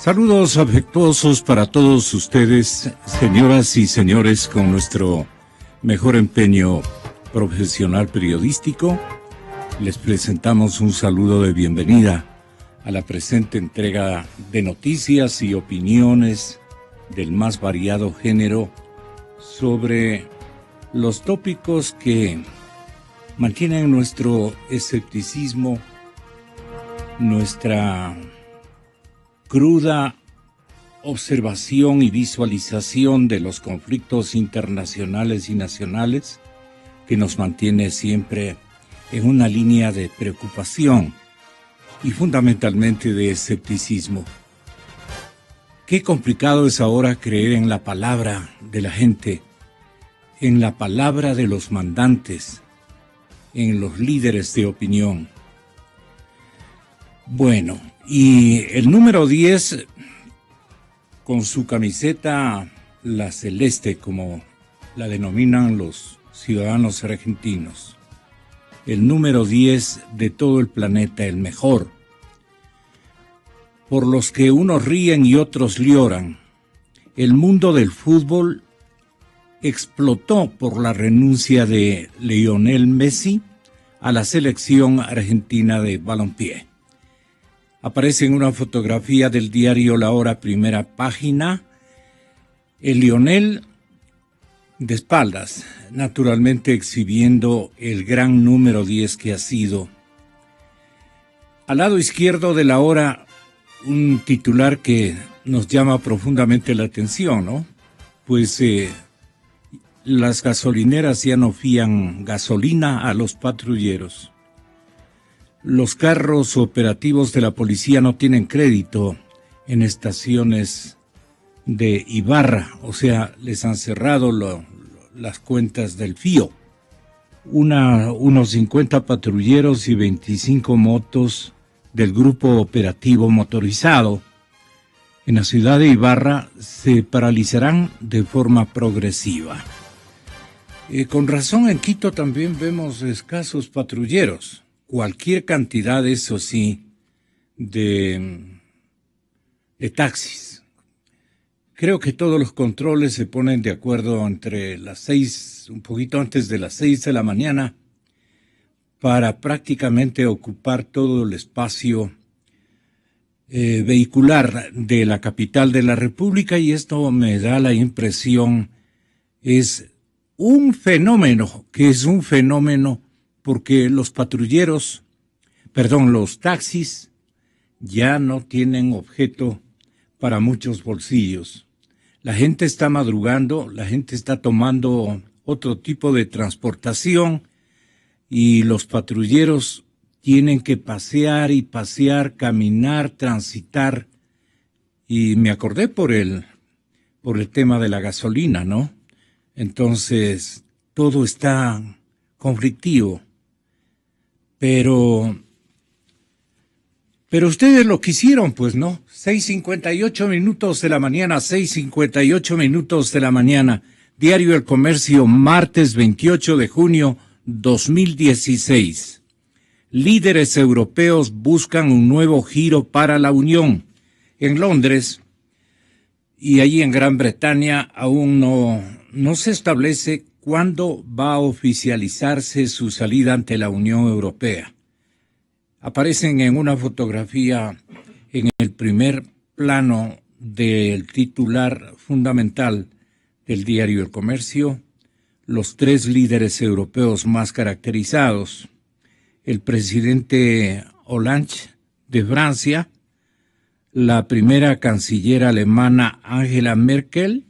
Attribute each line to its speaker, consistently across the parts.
Speaker 1: Saludos afectuosos para todos ustedes, señoras y señores, con nuestro mejor empeño profesional periodístico. Les presentamos un saludo de bienvenida a la presente entrega de noticias y opiniones del más variado género sobre los tópicos que mantienen nuestro escepticismo, nuestra cruda observación y visualización de los conflictos internacionales y nacionales, que nos mantiene siempre en una línea de preocupación y fundamentalmente de escepticismo. Qué complicado es ahora creer en la palabra de la gente, en la palabra de los mandantes, en los líderes de opinión. Bueno, y el número 10, con su camiseta, la celeste, como la denominan los ciudadanos argentinos, el número 10 de todo el planeta, el mejor, por los que unos ríen y otros lloran. El mundo del fútbol explotó por la renuncia de Lionel Messi a la selección argentina de balompié. Aparece en una fotografía del diario La Hora, primera página, el Lionel de espaldas, naturalmente exhibiendo el gran número 10 que ha sido. Al lado izquierdo de La Hora, un titular que nos llama profundamente la atención, ¿no? Pues las gasolineras ya no fían gasolina a los patrulleros. Los carros operativos de la policía no tienen crédito en estaciones de Ibarra, o sea, les han cerrado las cuentas del FIO. Unos 50 patrulleros y 25 motos del grupo operativo motorizado en la ciudad de Ibarra se paralizarán de forma progresiva. Con razón, en Quito también vemos escasos patrulleros. Cualquier cantidad, eso sí, de taxis. Creo que todos los controles se ponen de acuerdo entre las 6, un poquito antes de las 6 de la mañana, para prácticamente ocupar todo el espacio vehicular de la capital de la República, y esto me da la impresión, es un fenómeno, porque los taxis ya no tienen objeto para muchos bolsillos. La gente está madrugando, la gente está tomando otro tipo de transportación y los patrulleros tienen que pasear, caminar, transitar. Y me acordé por el tema de la gasolina, ¿no? Entonces, todo está conflictivo. Pero ustedes lo quisieron, pues, ¿no? 6:58 minutos de la mañana, 6:58 minutos de la mañana. Diario El Comercio, martes 28 de junio 2016. Líderes europeos buscan un nuevo giro para la Unión. En Londres y allí en Gran Bretaña aún no se establece cuándo va a oficializarse su salida ante la Unión Europea. Aparecen en una fotografía en el primer plano del titular fundamental del diario El Comercio, los tres líderes europeos más caracterizados: el presidente Hollande de Francia, la primera canciller alemana Angela Merkel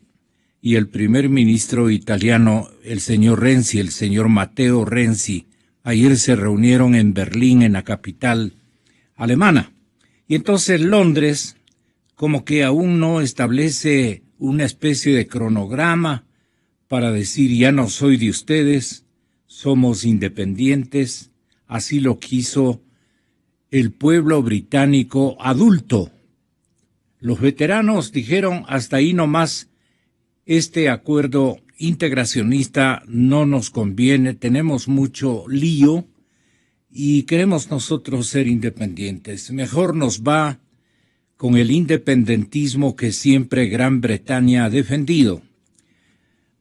Speaker 1: y el primer ministro italiano, el señor Matteo Renzi. Ayer se reunieron en Berlín, en la capital alemana. Y entonces Londres como que aún no establece una especie de cronograma para decir: ya no soy de ustedes, somos independientes. Así lo quiso el pueblo británico adulto. Los veteranos dijeron: hasta ahí nomás, este acuerdo integracionista no nos conviene, tenemos mucho lío y queremos nosotros ser independientes. Mejor nos va con el independentismo que siempre Gran Bretaña ha defendido.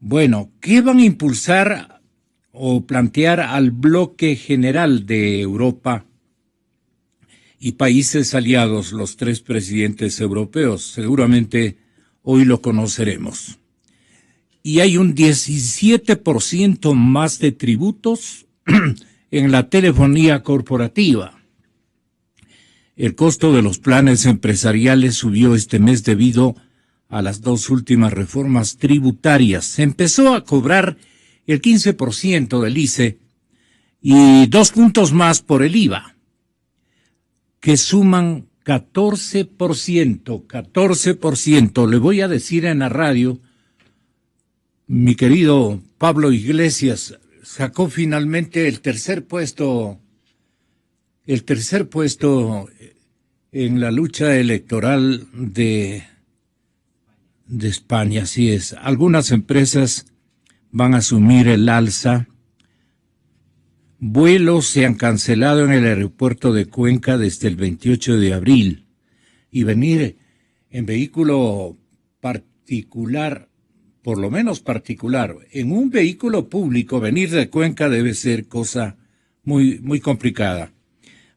Speaker 1: Bueno, ¿qué van a impulsar o plantear al bloque general de Europa y países aliados, los tres presidentes europeos? Seguramente hoy lo conoceremos. Y hay un 17% más de tributos en la telefonía corporativa. El costo de los planes empresariales subió este mes debido a las dos últimas reformas tributarias. Se empezó a cobrar el 15% del ICE y 2 puntos más por el IVA, que suman 14%. 14%. Le voy a decir en la radio, mi querido Pablo Iglesias sacó finalmente el tercer puesto en la lucha electoral de España, así es. Algunas empresas van a asumir el alza. Vuelos se han cancelado en el aeropuerto de Cuenca desde el 28 de abril. Y venir en vehículo particular, por lo menos particular, en un vehículo público, venir de Cuenca debe ser cosa muy, muy complicada.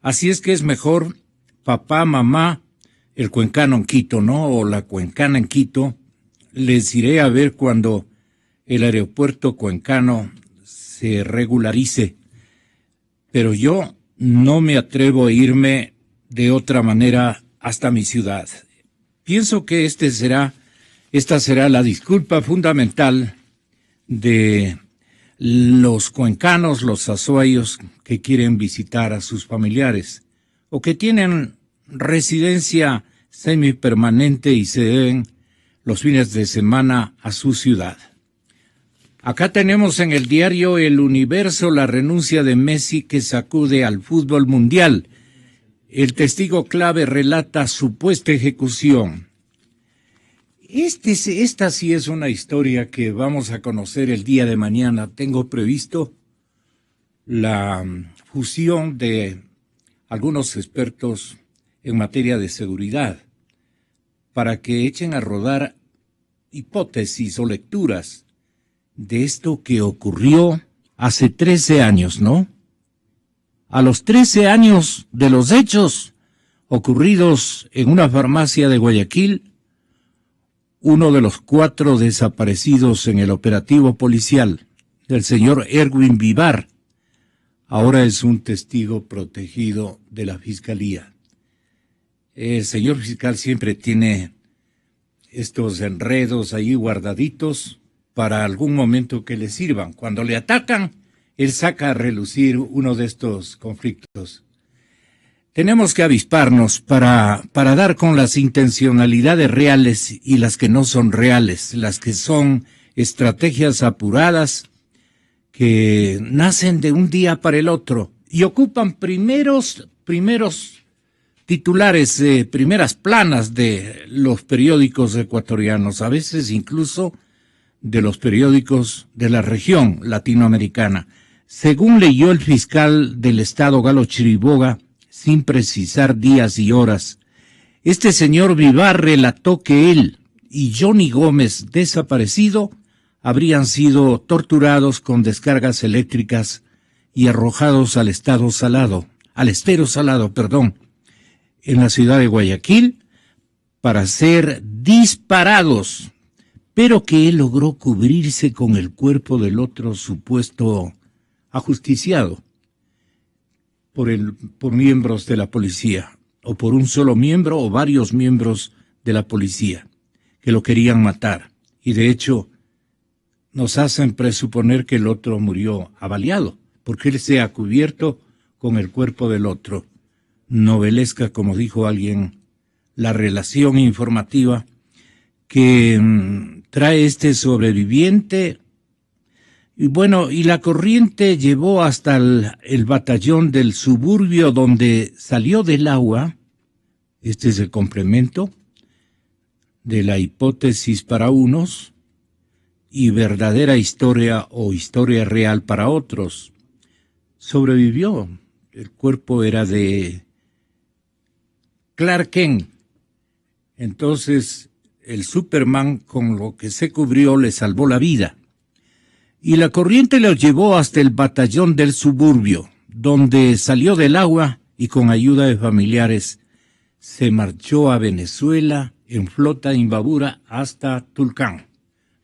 Speaker 1: Así es que es mejor papá, mamá, el cuencano en Quito, ¿no? O la cuencana en Quito. Les iré a ver cuando el aeropuerto cuencano se regularice. Pero yo no me atrevo a irme de otra manera hasta mi ciudad. Pienso que esta será la disculpa fundamental de los cuencanos, los azuayos que quieren visitar a sus familiares o que tienen residencia semipermanente y se deben los fines de semana a su ciudad. Acá tenemos en el diario El Universo la renuncia de Messi que sacude al fútbol mundial. El testigo clave relata supuesta ejecución. Esta sí es una historia que vamos a conocer el día de mañana. Tengo previsto la fusión de algunos expertos en materia de seguridad para que echen a rodar hipótesis o lecturas de esto que ocurrió hace 13 años, ¿no? A los 13 años de los hechos ocurridos en una farmacia de Guayaquil, uno de los 4 desaparecidos en el operativo policial, el señor Erwin Vivar, ahora es un testigo protegido de la Fiscalía. El señor fiscal siempre tiene estos enredos ahí guardaditos para algún momento que le sirvan. Cuando le atacan, él saca a relucir uno de estos conflictos. Tenemos que avisparnos para dar con las intencionalidades reales y las que no son reales, las que son estrategias apuradas que nacen de un día para el otro y ocupan primeros titulares, primeras planas de los periódicos ecuatorianos, a veces incluso de los periódicos de la región latinoamericana. Según leyó el fiscal del estado Galo Chiriboga, sin precisar días y horas, este señor Vivar relató que él y Johnny Gómez, desaparecido, habrían sido torturados con descargas eléctricas y arrojados al estero salado, en la ciudad de Guayaquil, para ser disparados, pero que él logró cubrirse con el cuerpo del otro supuesto ajusticiado por miembros de la policía, o por un solo miembro o varios miembros de la policía, que lo querían matar. Y de hecho, nos hacen presuponer que el otro murió avaliado, porque él se ha cubierto con el cuerpo del otro. Novelesca, como dijo alguien, la relación informativa que trae este sobreviviente. Y bueno, y la corriente llevó hasta el batallón del suburbio donde salió del agua. Este es el complemento de la hipótesis para unos y verdadera historia o historia real para otros. Sobrevivió. El cuerpo era de Clark Kent, Entonces el Superman, con lo que se cubrió, le salvó la vida. Y la corriente lo llevó hasta el batallón del suburbio, donde salió del agua y con ayuda de familiares se marchó a Venezuela en flota imbabura hasta Tulcán.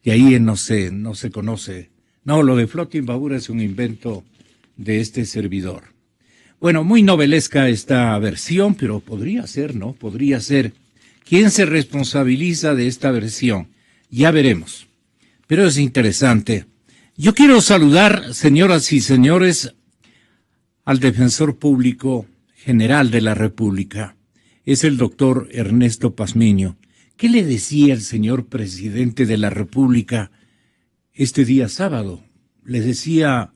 Speaker 1: Y ahí no se conoce. No, lo de flota imbabura es un invento de este servidor. Bueno, muy novelesca esta versión, pero podría ser, ¿no? Podría ser. ¿Quién se responsabiliza de esta versión? Ya veremos. Pero es interesante. Yo quiero saludar, señoras y señores, al Defensor Público General de la República. Es el doctor Ernesto Pazmiño. ¿Qué le decía el señor presidente de la República este día sábado? Le decía...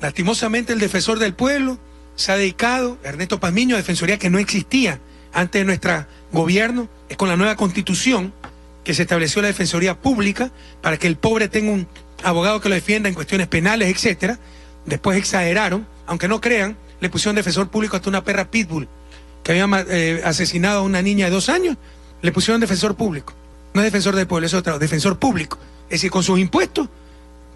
Speaker 2: Lastimosamente el defensor del pueblo se ha dedicado, Ernesto Pazmiño, a defensoría que no existía antes de nuestro gobierno, es con la nueva constitución que se estableció la defensoría pública para que el pobre tenga un abogado que lo defienda en cuestiones penales, etcétera. Después exageraron, aunque no crean, le pusieron defensor público hasta una perra pitbull que había asesinado a una niña de 2 años, le pusieron defensor público. No es defensor del pueblo, es otro, defensor público. Es decir, con sus impuestos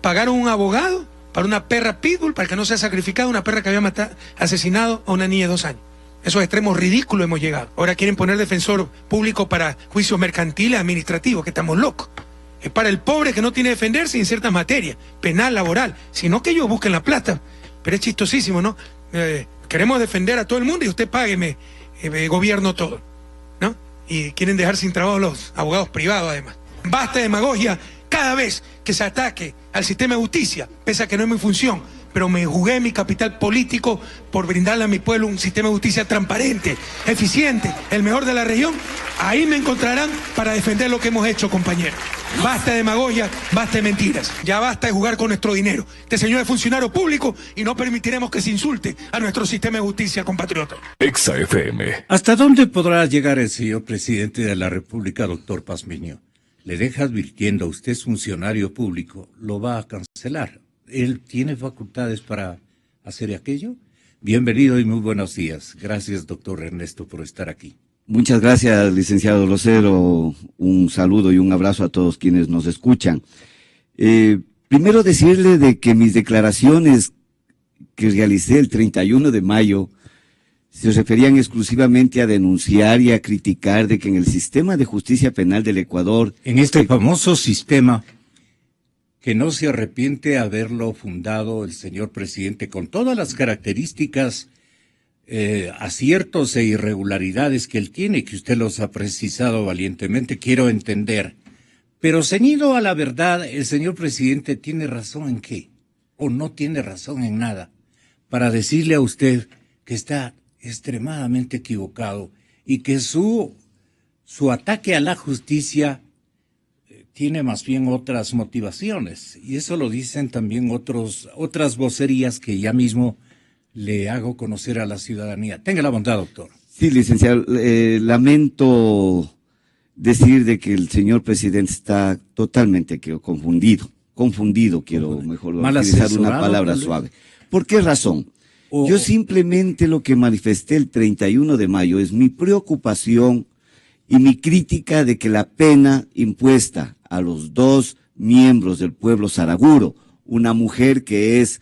Speaker 2: pagaron un abogado para una perra pitbull, para que no sea sacrificada una perra que había asesinado a una niña de 2 años. Esos extremos ridículos hemos llegado. Ahora quieren poner defensor público para juicios mercantiles, administrativos, que estamos locos. Es para el pobre que no tiene que defenderse en ciertas materias, penal, laboral, sino que ellos busquen la plata. Pero es chistosísimo, ¿no? Queremos defender a todo el mundo y usted págueme, gobierno todo, ¿no? Y quieren dejar sin trabajo a los abogados privados, además. Basta de demagogia cada vez que se ataque al sistema de justicia, pese a que no es mi función, pero me jugué mi capital político por brindarle a mi pueblo un sistema de justicia transparente, eficiente, el mejor de la región. Ahí me encontrarán para defender lo que hemos hecho, compañeros. Basta de demagogia, basta de mentiras. Ya basta de jugar con nuestro dinero. Este señor es funcionario público y no permitiremos que se insulte a nuestro sistema de justicia, compatriota.
Speaker 3: Exa FM.
Speaker 1: ¿Hasta dónde podrá llegar el señor presidente de la República, doctor Pazmiño? Le deja advirtiendo, usted es funcionario público, lo va a cancelar. ¿Él tiene facultades para hacer aquello? Bienvenido y muy buenos días. Gracias, doctor Ernesto, por estar aquí.
Speaker 4: Muchas gracias, licenciado Rosero. Un saludo y un abrazo a todos quienes nos escuchan. Primero decirle de que mis declaraciones que realicé el 31 de mayo se referían exclusivamente a denunciar y a criticar de que en el sistema de justicia penal del Ecuador...
Speaker 1: En este famoso sistema que no se arrepiente de haberlo fundado el señor presidente con todas las características, aciertos e irregularidades que él tiene, que usted los ha precisado valientemente, quiero entender. Pero ceñido a la verdad, el señor presidente tiene razón en qué, o no tiene razón en nada, para decirle a usted que está extremadamente equivocado y que su ataque a la justicia tiene más bien otras motivaciones, y eso lo dicen también otras vocerías que ya mismo le hago conocer a la ciudadanía. Tenga la bondad, doctor.
Speaker 4: Sí, licenciado, lamento decir de que el señor presidente está totalmente confundido, quiero mejor utilizar una palabra suave. ¿Por qué razón? Yo simplemente lo que manifesté el 31 de mayo es mi preocupación y mi crítica de que la pena impuesta a los 2 miembros del pueblo saraguro, una mujer que es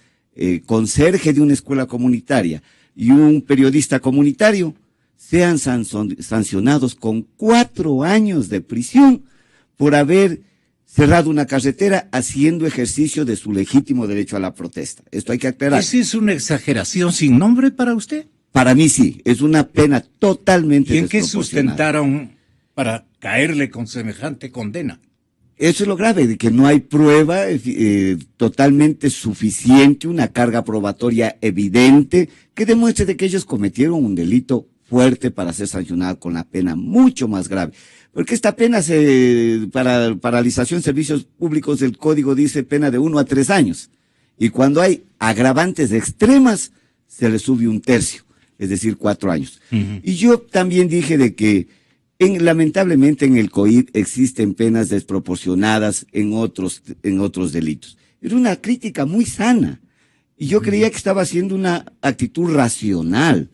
Speaker 4: conserje de una escuela comunitaria y un periodista comunitario, sean sancionados con 4 años de prisión por haber cerrado una carretera haciendo ejercicio de su legítimo derecho a la protesta. Esto hay que aclarar.
Speaker 1: ¿Esa es una exageración sin nombre para usted?
Speaker 4: Para mí sí, es una pena totalmente
Speaker 1: desproporcionada. ¿Y en qué sustentaron para caerle con semejante condena?
Speaker 4: Eso es lo grave, de que no hay prueba totalmente suficiente, una carga probatoria evidente que demuestre de que ellos cometieron un delito fuerte para ser sancionado con la pena mucho más grave. Porque esta pena para paralización de servicios públicos del código dice pena de 1 a 3 años. Y cuando hay agravantes extremas, se le sube 1/3, es decir, 4 años. Y yo también dije de que lamentablemente en el COIP existen penas desproporcionadas en otros delitos. Era una crítica muy sana. Y yo creía que estaba haciendo una actitud racional.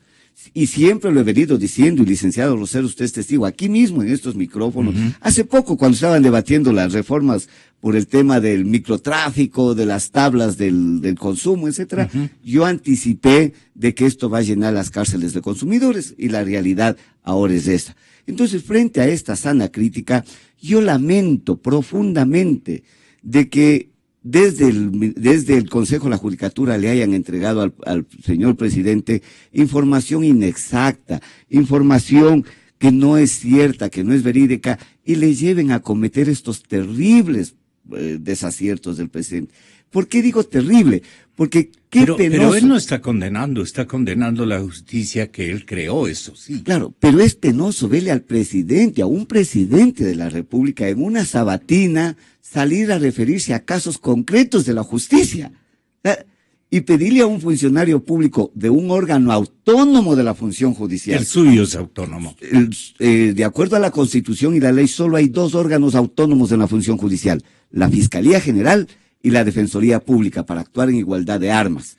Speaker 4: Y siempre lo he venido diciendo, y licenciado Rosero, usted es testigo, aquí mismo en estos micrófonos. Hace poco, cuando estaban debatiendo las reformas por el tema del microtráfico, de las tablas del consumo, etcétera, yo anticipé de que esto va a llenar las cárceles de consumidores, y la realidad ahora es esta. Entonces, frente a esta sana crítica, yo lamento profundamente de que desde el Consejo de la Judicatura le hayan entregado al señor presidente información inexacta, información que no es cierta, que no es verídica, y le lleven a cometer estos terribles desaciertos del presidente. ¿Por qué digo terrible? Porque penoso.
Speaker 1: Pero él no está condenando la justicia que él creó, eso sí.
Speaker 4: Claro, pero es penoso verle al presidente, a un presidente de la República, en una sabatina, salir a referirse a casos concretos de la justicia. Y pedirle a un funcionario público de un órgano autónomo de la función judicial.
Speaker 1: El suyo es autónomo.
Speaker 4: De acuerdo a la Constitución y la ley, solo hay 2 órganos autónomos en la función judicial: la Fiscalía General y la Defensoría Pública, para actuar en igualdad de armas.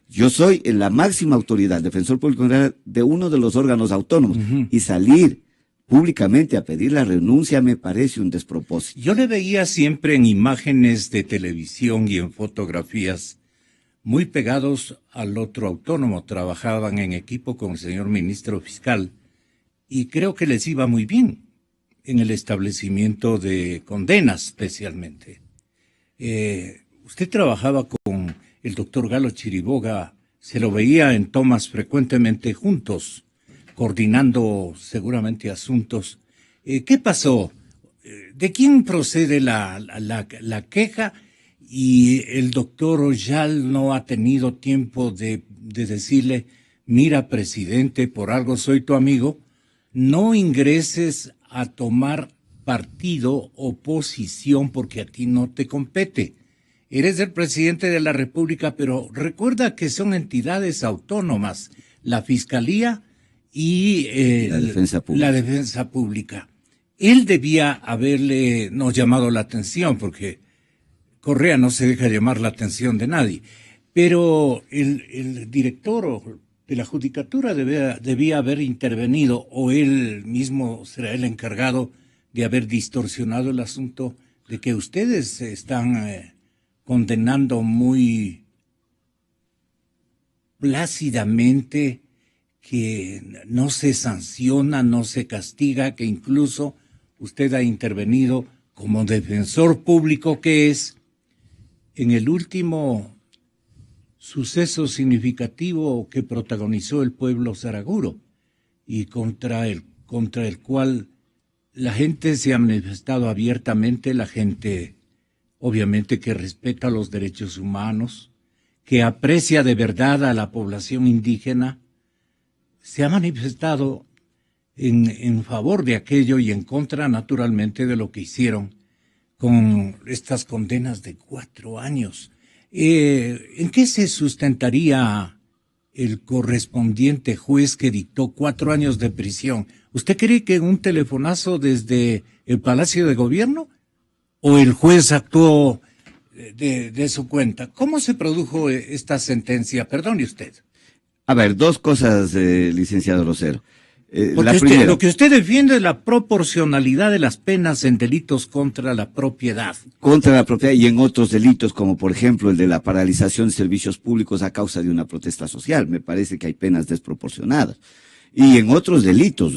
Speaker 4: Yo soy en la máxima autoridad, defensor público general de uno de los órganos autónomos, y salir públicamente a pedir la renuncia me parece un despropósito.
Speaker 1: Yo le veía siempre en imágenes de televisión y en fotografías muy pegados al otro autónomo. Trabajaban en equipo con el señor ministro fiscal y creo que les iba muy bien en el establecimiento de condenas especialmente. Usted trabajaba con el doctor Galo Chiriboga, se lo veía en tomas frecuentemente juntos, coordinando seguramente asuntos. ¿Qué pasó? ¿De quién procede la queja? Y el doctor Oyal no ha tenido tiempo de decirle: mira, presidente, por algo soy tu amigo, no ingreses a tomar partido o posición porque a ti no te compete. Eres el presidente de la República, pero recuerda que son entidades autónomas, la Fiscalía y
Speaker 4: la Defensa Pública.
Speaker 1: Él debía haberle nos llamado la atención, porque Correa no se deja llamar la atención de nadie, pero el director de la Judicatura debía haber intervenido, o él mismo será el encargado de haber distorsionado el asunto de que ustedes están condenando muy plácidamente, que no se sanciona, no se castiga, que incluso usted ha intervenido como defensor público que es en el último suceso significativo que protagonizó el pueblo saraguro y contra el cual la gente se ha manifestado abiertamente, la gente obviamente que respeta los derechos humanos, que aprecia de verdad a la población indígena, se ha manifestado en favor de aquello y en contra naturalmente de lo que hicieron con estas condenas de 4 años. ¿En qué se sustentaría el correspondiente juez que dictó 4 años de prisión? ¿Usted cree que un telefonazo desde el Palacio de Gobierno o el juez actuó de su cuenta? ¿Cómo se produjo esta sentencia? Perdone usted.
Speaker 4: A ver, 2 cosas, licenciado Rosero.
Speaker 1: Porque lo que usted defiende es la proporcionalidad de las penas en delitos contra la propiedad.
Speaker 4: Contra la propiedad y en otros delitos, como por ejemplo el de la paralización de servicios públicos a causa de una protesta social. Me parece que hay penas desproporcionadas. Y en otros delitos,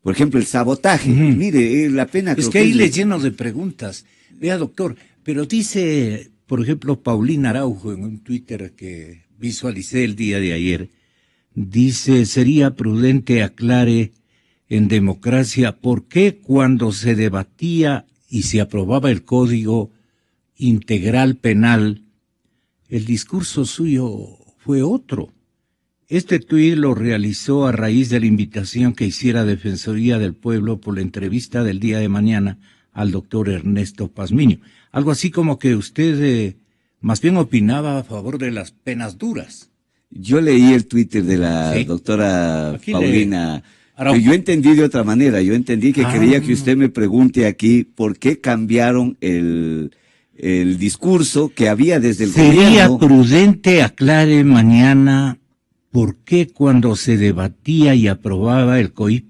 Speaker 4: por ejemplo el sabotaje. Mire, la pena...
Speaker 1: Es que ahí le lleno de preguntas. Vea, doctor, pero dice, por ejemplo, Paulina Araujo en un Twitter que visualicé el día de ayer, dice: sería prudente aclare en democracia por qué cuando se debatía y se aprobaba el Código Integral Penal, el discurso suyo fue otro. Este tuit lo realizó a raíz de la invitación que hiciera Defensoría del Pueblo por la entrevista del día de mañana al doctor Ernesto Pazmiño. Algo así como que usted más bien opinaba a favor de las penas duras.
Speaker 4: Yo leí el Twitter de la doctora Paulina, pero yo entendí de otra manera. Yo entendí que quería que usted me pregunte aquí por qué cambiaron el discurso que había desde el gobierno.
Speaker 1: Sería prudente aclare mañana ¿por qué cuando se debatía y aprobaba el COIP,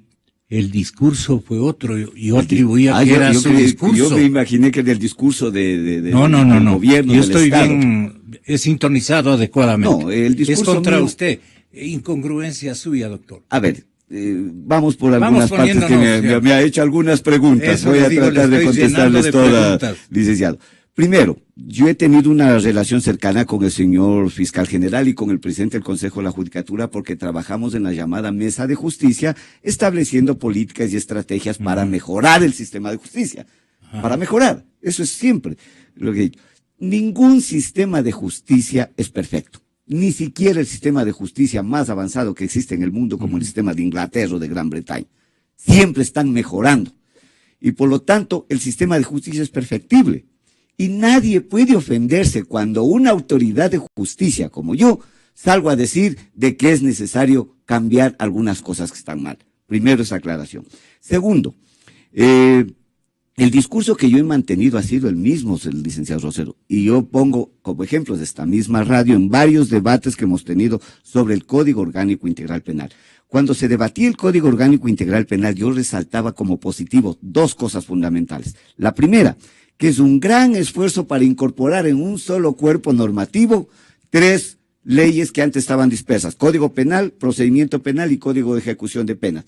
Speaker 1: el discurso fue otro? Yo atribuía que era su discurso.
Speaker 4: Yo me imaginé que del discurso del
Speaker 1: gobierno, yo estoy bien, he sintonizado adecuadamente.
Speaker 4: No, el discurso
Speaker 1: es contra
Speaker 4: mío,
Speaker 1: usted. Incongruencia suya, doctor.
Speaker 4: A ver, vamos por algunas partes que me ha hecho algunas preguntas.
Speaker 1: Eso
Speaker 4: voy a tratar de contestarles todas, licenciado. Primero, yo he tenido una relación cercana con el señor fiscal general y con el presidente del Consejo de la Judicatura porque trabajamos en la llamada Mesa de Justicia, estableciendo políticas y estrategias para mejorar el sistema de justicia. Para mejorar. Eso es siempre lo que he dicho. Ningún sistema de justicia es perfecto. Ni siquiera el sistema de justicia más avanzado que existe en el mundo, como el sistema de Inglaterra o de Gran Bretaña. Siempre están mejorando. Y por lo tanto, el sistema de justicia es perfectible. Y nadie puede ofenderse cuando una autoridad de justicia, como yo, salgo a decir de que es necesario cambiar algunas cosas que están mal. Primero, esa aclaración. Segundo, el discurso que yo he mantenido ha sido el mismo, el licenciado Rosero, y yo pongo como ejemplos de esta misma radio en varios debates que hemos tenido sobre el Código Orgánico Integral Penal. Cuando se debatía el Código Orgánico Integral Penal, yo resaltaba como positivo dos cosas fundamentales. La primera, que es un gran esfuerzo para incorporar en un solo cuerpo normativo 3 leyes que antes estaban dispersas: Código Penal, Procedimiento Penal y Código de Ejecución de Penas.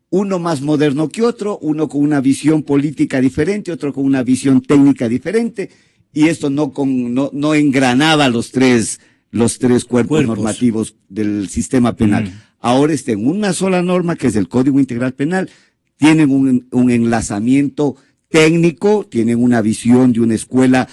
Speaker 4: Uno más moderno que otro, uno con una visión política diferente, otro con una visión técnica diferente, y esto no engranaba los tres cuerpos normativos del sistema penal. Ahora está en una sola norma, que es el Código Integral Penal, tienen un enlazamiento técnico, tienen una visión de una escuela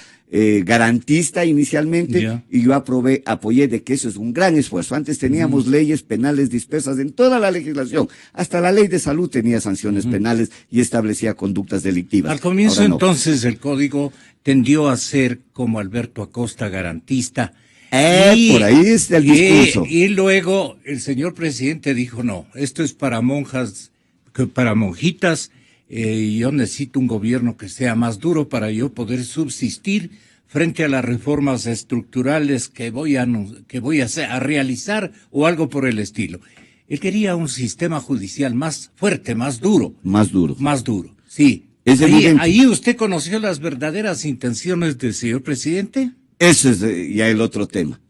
Speaker 4: garantista inicialmente, y yo apoyé de que eso es un gran esfuerzo. Antes teníamos leyes penales dispersas en toda la legislación, hasta la ley de salud tenía sanciones penales y establecía conductas delictivas.
Speaker 1: Al comienzo entonces el código tendió a ser como Alberto Acosta, garantista.
Speaker 4: Por ahí está el discurso.
Speaker 1: Y luego el señor presidente dijo, no, esto es para monjas, para monjitas. Yo necesito un gobierno que sea más duro para yo poder subsistir frente a las reformas estructurales que voy a realizar o algo por el estilo. Él quería un sistema judicial más fuerte, más duro.
Speaker 4: Más duro.
Speaker 1: Más duro, sí. ¿Ahí usted conoció las verdaderas intenciones del señor presidente?
Speaker 4: Ese es ya el otro tema.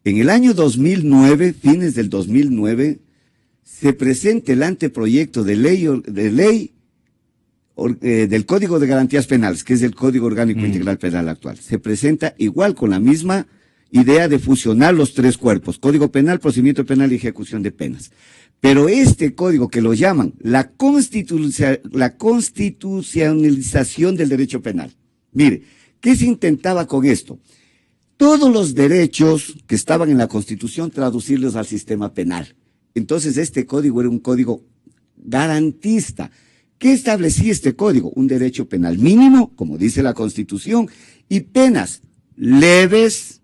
Speaker 4: En el año 2009, fines del 2009, se presenta el anteproyecto de ley del Código de Garantías Penales, que es el Código Orgánico Integral Penal actual. Se presenta igual con la misma idea de fusionar los 3 cuerpos: Código Penal, Procedimiento Penal y Ejecución de Penas. Pero este código, que lo llaman la constitucionalización del derecho penal. Mire, ¿qué se intentaba con esto? Todos los derechos que estaban en la Constitución, traducirlos al sistema penal. Entonces este código era un código garantista. ¿Qué establecía este código? Un derecho penal mínimo, como dice la Constitución, y penas leves,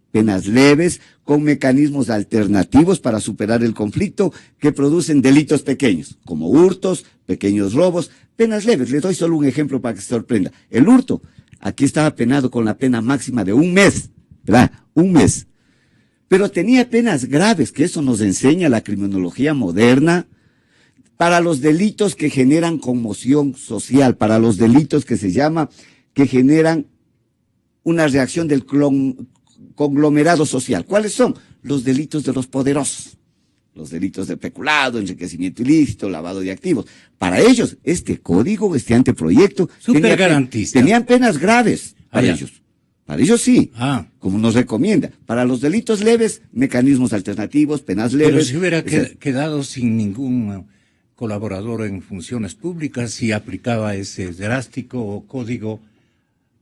Speaker 4: con mecanismos alternativos para superar el conflicto, que producen delitos pequeños, como hurtos, pequeños robos, penas leves. Le doy solo un ejemplo para que se sorprenda. El hurto, aquí estaba penado con la pena máxima de 1 mes, ¿verdad? 1 mes. Pero tenía penas graves, que eso nos enseña la criminología moderna, para los delitos que generan conmoción social, para los delitos que generan una reacción del conglomerado social. ¿Cuáles son? Los delitos de los poderosos, los delitos de peculado, enriquecimiento ilícito, lavado de activos. Para ellos, este código, este anteproyecto, tenían penas graves para ellos. Para ellos sí, como nos recomienda. Para los delitos leves, mecanismos alternativos, penas leves.
Speaker 1: Pero si hubiera quedado sin ningún colaborador en funciones públicas, si aplicaba ese drástico código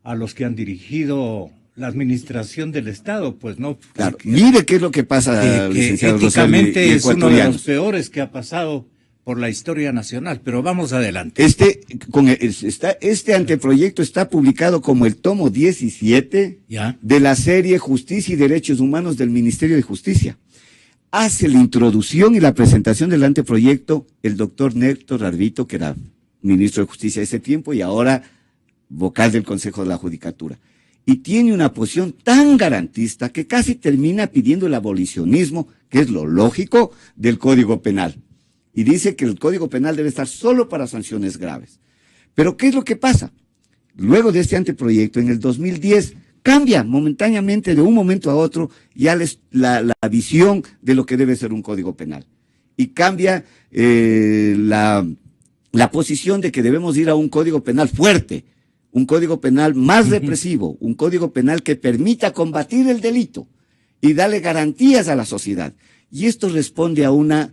Speaker 1: a los que han dirigido la administración del Estado, pues no.
Speaker 4: Claro, mire qué es lo que pasa, licenciado
Speaker 1: éticamente es uno de los peores que ha pasado por la historia nacional, pero vamos adelante.
Speaker 4: Este anteproyecto está publicado como el tomo 17 de la serie Justicia y Derechos Humanos del Ministerio de Justicia. Hace la introducción y la presentación del anteproyecto el doctor Néctor Arbito, que era ministro de Justicia de ese tiempo y ahora vocal del Consejo de la Judicatura. y tiene una posición tan garantista que casi termina pidiendo el abolicionismo, que es lo lógico, del Código Penal. Y dice que el Código Penal debe estar solo para sanciones graves. Pero ¿qué es lo que pasa? Luego de este anteproyecto, en el 2010, cambia momentáneamente, de un momento a otro, ya la visión de lo que debe ser un Código Penal. Y cambia la posición de que debemos ir a un Código Penal fuerte, un Código Penal más represivo, un Código Penal que permita combatir el delito y darle garantías a la sociedad. Y esto responde a una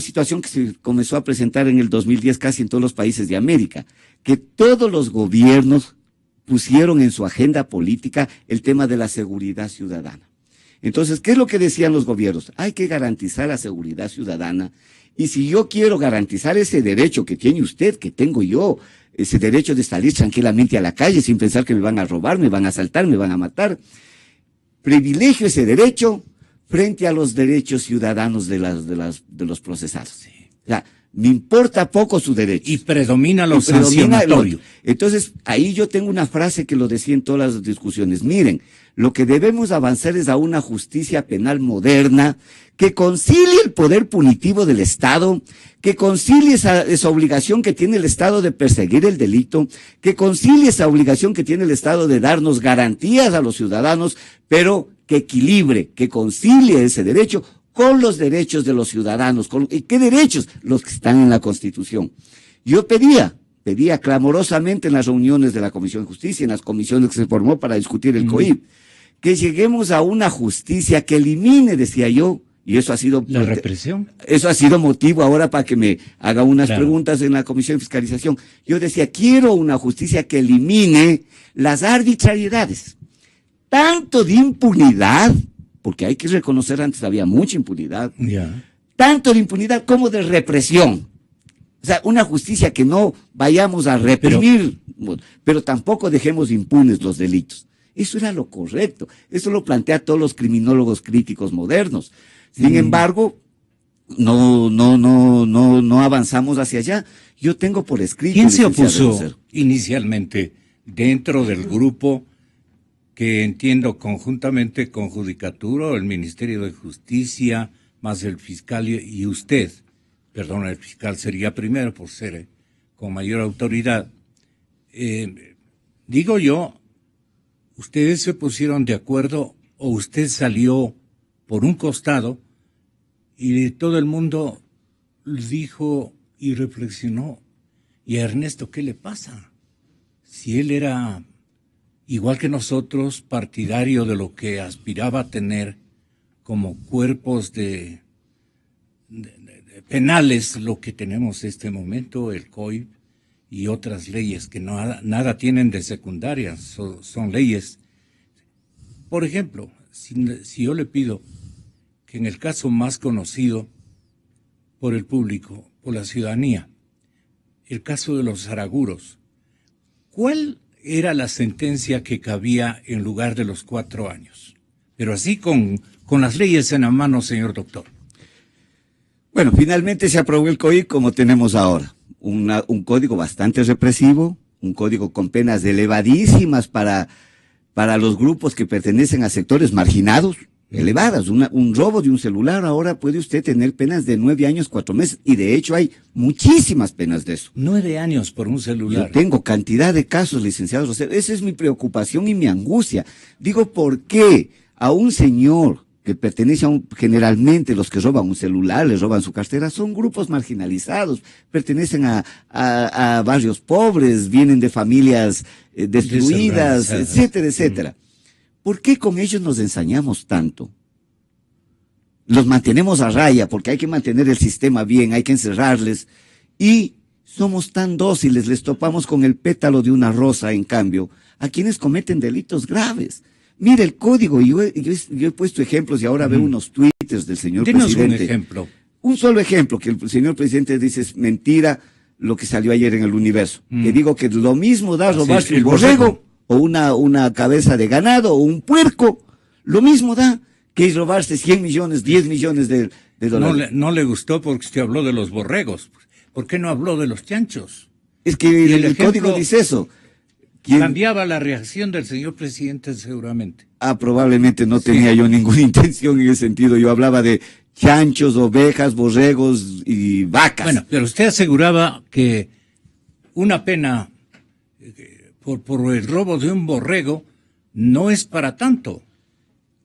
Speaker 4: situación que se comenzó a presentar en el 2010 casi en todos los países de América, que todos los gobiernos pusieron en su agenda política el tema de la seguridad ciudadana. Entonces, ¿qué es lo que decían los gobiernos? Hay que garantizar la seguridad ciudadana, y si yo quiero garantizar ese derecho que tiene usted, que tengo yo, ese derecho de salir tranquilamente a la calle sin pensar que me van a robar, me van a asaltar, me van a matar, privilegio ese derecho frente a los derechos ciudadanos de los procesados. Sí. O sea, me importa poco su derecho.
Speaker 1: Y predomina lo sancionatorio.
Speaker 4: Entonces, ahí yo tengo una frase que lo decía en todas las discusiones. Miren, lo que debemos avanzar es a una justicia penal moderna que concilie el poder punitivo del Estado, que concilie esa obligación que tiene el Estado de perseguir el delito, que concilie esa obligación que tiene el Estado de darnos garantías a los ciudadanos, pero que equilibre, que concilie ese derecho con los derechos de los ciudadanos. ¿Y qué derechos? Los que están en la Constitución. Yo pedía clamorosamente en las reuniones de la Comisión de Justicia, en las comisiones que se formó para discutir el COIP, que lleguemos a una justicia que elimine, decía yo, y eso ha sido...
Speaker 1: ¿La represión?
Speaker 4: Eso ha sido motivo ahora para que me haga unas preguntas en la Comisión de Fiscalización. Yo decía, quiero una justicia que elimine las arbitrariedades, tanto de impunidad, porque hay que reconocer, antes había mucha impunidad, tanto de impunidad como de represión. O sea, una justicia que no vayamos a reprimir, pero tampoco dejemos impunes los delitos. Eso era lo correcto. Eso lo plantea todos los criminólogos críticos modernos. Sin embargo, no avanzamos hacia allá. Yo tengo por escrito...
Speaker 1: ¿Quién se opuso inicialmente dentro del grupo que entiendo conjuntamente con Judicatura, el Ministerio de Justicia, más el fiscal y usted? Perdón, el fiscal sería primero por ser con mayor autoridad. Digo yo, ¿ustedes se pusieron de acuerdo o usted salió por un costado y todo el mundo dijo y reflexionó? ¿Y a Ernesto qué le pasa? Si él era, igual que nosotros, partidario de lo que aspiraba a tener como cuerpos de penales, lo que tenemos en este momento, el COIP y otras leyes que nada tienen de secundaria, son leyes. Por ejemplo, si yo le pido que en el caso más conocido por el público, por la ciudadanía, el caso de los Zaraguros, ¿cuál era la sentencia que cabía en lugar de los 4 años? Pero así con las leyes en la mano, señor doctor.
Speaker 4: Bueno, finalmente se aprobó el COIP como tenemos ahora. Un código bastante represivo, un código con penas elevadísimas para los grupos que pertenecen a sectores marginados, elevadas. Un robo de un celular ahora puede usted tener penas de 9 años, 4 meses, y de hecho hay muchísimas penas de eso.
Speaker 1: 9 años por un celular.
Speaker 4: Yo tengo cantidad de casos, licenciados. Esa es mi preocupación y mi angustia. Digo, ¿por qué a un señor que pertenece generalmente los que roban un celular, les roban su cartera, son grupos marginalizados, pertenecen a barrios pobres, vienen de familias destruidas, etcétera, etcétera? ¿Por qué con ellos nos ensañamos tanto? Los mantenemos a raya porque hay que mantener el sistema bien, hay que encerrarles, y somos tan dóciles, les topamos con el pétalo de una rosa, en cambio, a quienes cometen delitos graves. Mire el código, yo he puesto ejemplos y ahora veo unos twitters del señor presidente.
Speaker 1: Denos un ejemplo.
Speaker 4: Un solo ejemplo, que el señor presidente dice es mentira lo que salió ayer en el Universo. Que digo que lo mismo da robarse un borrego o una cabeza de ganado o un puerco, lo mismo da que robarse 100 millones, 10 millones de dólares.
Speaker 1: No le gustó porque usted habló de los borregos. ¿Por qué no habló de los chanchos?
Speaker 4: Es que el código dice eso.
Speaker 1: cambiaba la reacción del señor presidente seguramente.
Speaker 4: Probablemente no tenía yo ninguna intención en ese sentido. Yo hablaba de chanchos, ovejas, borregos y vacas.
Speaker 1: Bueno, pero usted aseguraba que una pena por el robo de un borrego no es para tanto.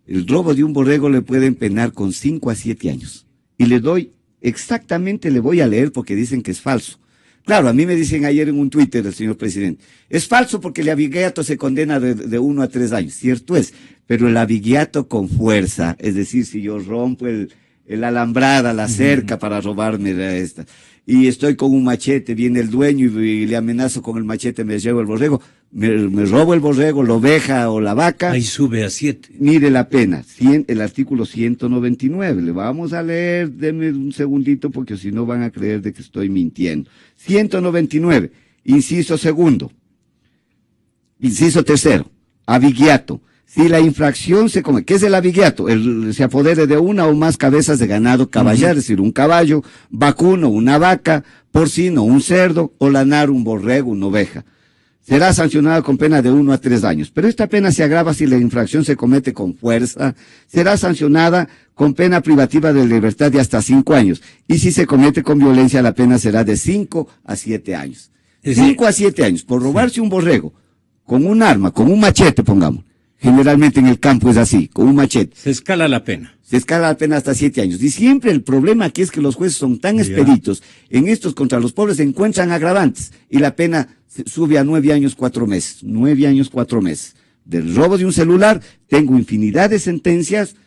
Speaker 4: El robo de un borrego le pueden penar con 5 a 7 años. Y le doy, exactamente le voy a leer porque dicen que es falso. Claro, a mí me dicen ayer en un Twitter el señor presidente, es falso porque el abigeato se condena de 1 a 3 años. Cierto es, pero el abigeato con fuerza, es decir, si yo rompo el alambrada, la cerca para robarme esta, y estoy con un machete, viene el dueño y le amenazo con el machete, me llevo el borrego, me robo el borrego, la oveja o la vaca.
Speaker 1: Ahí sube a 7.
Speaker 4: Mire la pena, el artículo 199, le vamos a leer, denme un segundito porque si no van a creer de que estoy mintiendo. 199, inciso segundo, inciso tercero, abigeato. Si la infracción se comete, ¿qué es el abigeato? Se apodere de una o más cabezas de ganado caballar, es decir, un caballo, vacuno, una vaca, porcino, un cerdo, o lanar, un borrego, una oveja. Será sancionado con pena de 1 a 3 años. Pero esta pena se agrava si la infracción se comete con fuerza, será sancionada con pena privativa de libertad de hasta 5 años. Y si se comete con violencia, la pena será de 5 a 7 años. 5 a 7 años por robarse un borrego, con un arma, con un machete, pongamos. Generalmente en el campo es así, con un machete.
Speaker 1: Se escala la pena.
Speaker 4: Se escala la pena hasta 7 años. Y siempre el problema aquí es que los jueces son tan expeditos en estos contra los pobres, encuentran agravantes. Y la pena sube a 9 años 4 meses. 9 años 4 meses. Del robo de un celular, tengo infinidad de sentencias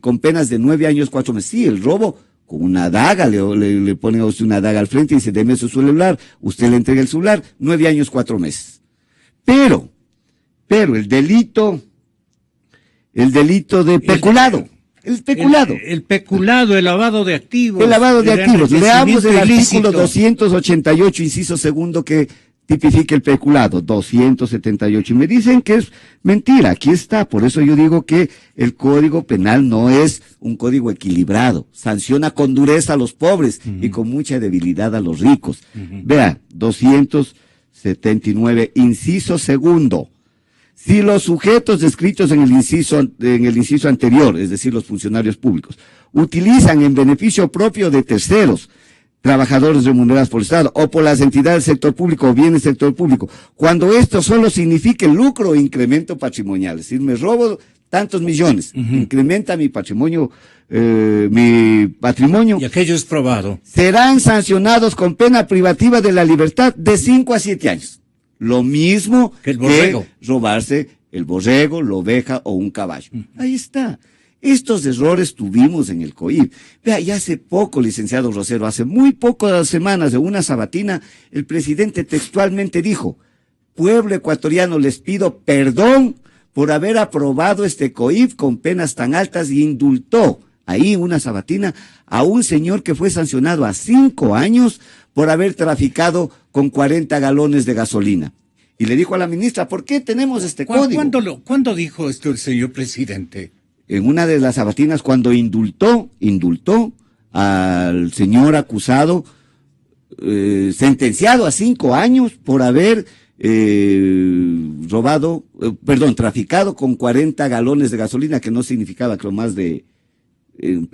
Speaker 4: con penas de 9 años 4 meses. Sí, el robo con una daga, le pone a usted una daga al frente y dice, deme su celular. Usted le entrega el celular, 9 años 4 meses. Pero el delito de peculado, el peculado.
Speaker 1: El peculado, el lavado de activos.
Speaker 4: El lavado de activos. Leamos el artículo 288, inciso segundo, que tipifica el peculado, 278. Y me dicen que es mentira, aquí está. Por eso yo digo que el Código Penal no es un código equilibrado. Sanciona con dureza a los pobres y con mucha debilidad a los ricos. Vea, 279, inciso segundo. Si los sujetos descritos en el inciso anterior, es decir, los funcionarios públicos, utilizan en beneficio propio de terceros, trabajadores remunerados por el Estado, o por las entidades del sector público o bienes del sector público, cuando esto solo signifique lucro o incremento patrimonial, es decir, me robo tantos millones, incrementa mi patrimonio,
Speaker 1: y aquello es probado,
Speaker 4: serán sancionados con pena privativa de la libertad de 5 a 7 años. Lo mismo que robarse el borrego, la oveja o un caballo. Ahí está. Estos errores tuvimos en el COIP. Vea, ya hace poco, licenciado Rosero, hace muy pocas semanas de una sabatina, el presidente textualmente dijo, pueblo ecuatoriano, les pido perdón por haber aprobado este COIP con penas tan altas, y indultó ahí en una sabatina a un señor que fue sancionado a 5 años por haber traficado con 40 galones de gasolina. Y le dijo a la ministra, ¿por qué tenemos este código?
Speaker 1: ¿Cuándo dijo esto el señor presidente?
Speaker 4: En una de las sabatinas, cuando indultó al señor acusado, sentenciado a 5 años por haber traficado con 40 galones de gasolina, que no significaba, creo, más de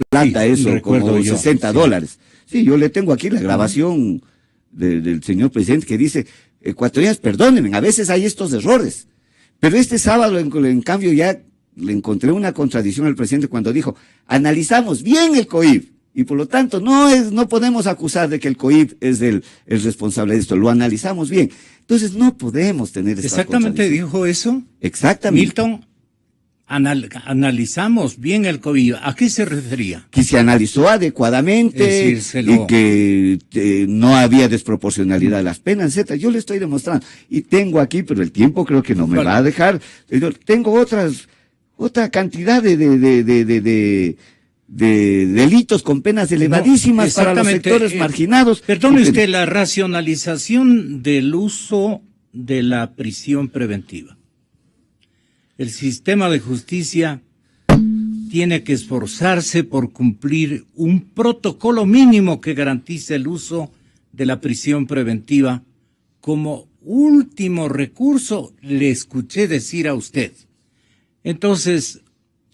Speaker 4: plata, sí, eso, como $60. Sí, yo le tengo aquí la grabación del señor presidente que dice, ecuatorianos, perdónenme, a veces hay estos errores. Pero este sábado, en cambio, ya le encontré una contradicción al presidente cuando dijo, analizamos bien el COIP, y por lo tanto no podemos acusar de que el COIP es el responsable de esto, lo analizamos bien. Entonces no podemos tener esta
Speaker 1: ¿Exactamente dijo eso?
Speaker 4: Exactamente.
Speaker 1: Milton, analizamos bien el COIP. ¿A qué se refería?
Speaker 4: Que se analizó adecuadamente y que no había desproporcionalidad de las penas, etc. Yo le estoy demostrando. Y tengo aquí, pero el tiempo creo que no me va a dejar. Tengo otra cantidad de delitos con penas elevadísimas para los sectores marginados.
Speaker 1: Perdone usted, la racionalización del uso de la prisión preventiva. El sistema de justicia tiene que esforzarse por cumplir un protocolo mínimo que garantice el uso de la prisión preventiva como último recurso, le escuché decir a usted. Entonces,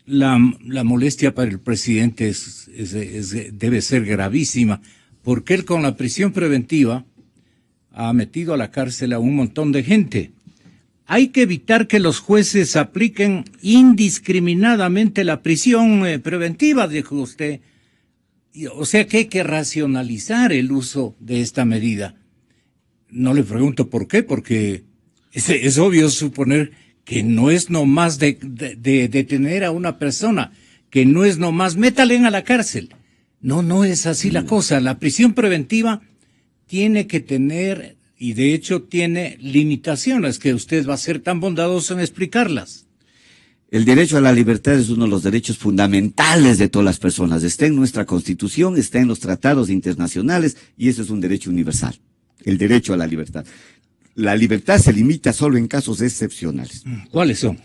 Speaker 1: la molestia para el presidente debe ser gravísima, porque él con la prisión preventiva ha metido a la cárcel a un montón de gente. Hay que evitar que los jueces apliquen indiscriminadamente la prisión preventiva, dijo usted. O sea que hay que racionalizar el uso de esta medida. No le pregunto por qué, porque es obvio suponer que no es nomás de detener a una persona, que no es nomás métale a la cárcel. No es así la cosa. La prisión preventiva tiene que tener, y de hecho tiene limitaciones, que usted va a ser tan bondadoso en explicarlas.
Speaker 4: El derecho a la libertad es uno de los derechos fundamentales de todas las personas. Está en nuestra Constitución, está en los tratados internacionales, y eso es un derecho universal. El derecho a la libertad. La libertad se limita solo en casos excepcionales.
Speaker 1: ¿Cuáles son?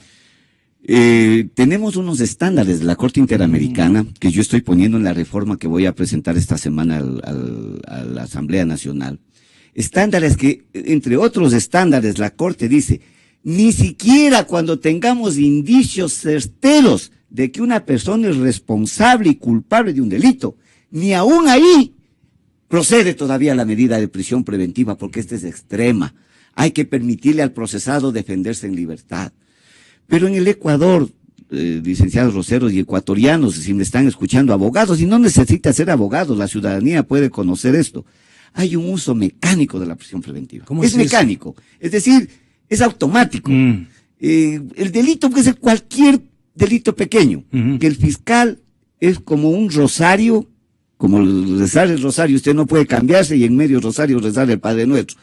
Speaker 4: Tenemos unos estándares de la Corte Interamericana que yo estoy poniendo en la reforma que voy a presentar esta semana a la Asamblea Nacional. Estándares que, entre otros estándares, la Corte dice, ni siquiera cuando tengamos indicios certeros de que una persona es responsable y culpable de un delito, ni aún ahí procede todavía la medida de prisión preventiva, porque esta es extrema. Hay que permitirle al procesado defenderse en libertad. Pero en el Ecuador, licenciados Rosero y ecuatorianos, si me están escuchando, abogados, y no necesita ser abogados, la ciudadanía puede conocer esto, hay un uso mecánico de la prisión preventiva.
Speaker 1: ¿Cómo
Speaker 4: es mecánico? Es decir, es automático. El delito puede ser cualquier delito pequeño, que el fiscal es como un rosario, como rezar el rosario, usted no puede cambiarse y en medio rosario rezar el Padre Nuestro.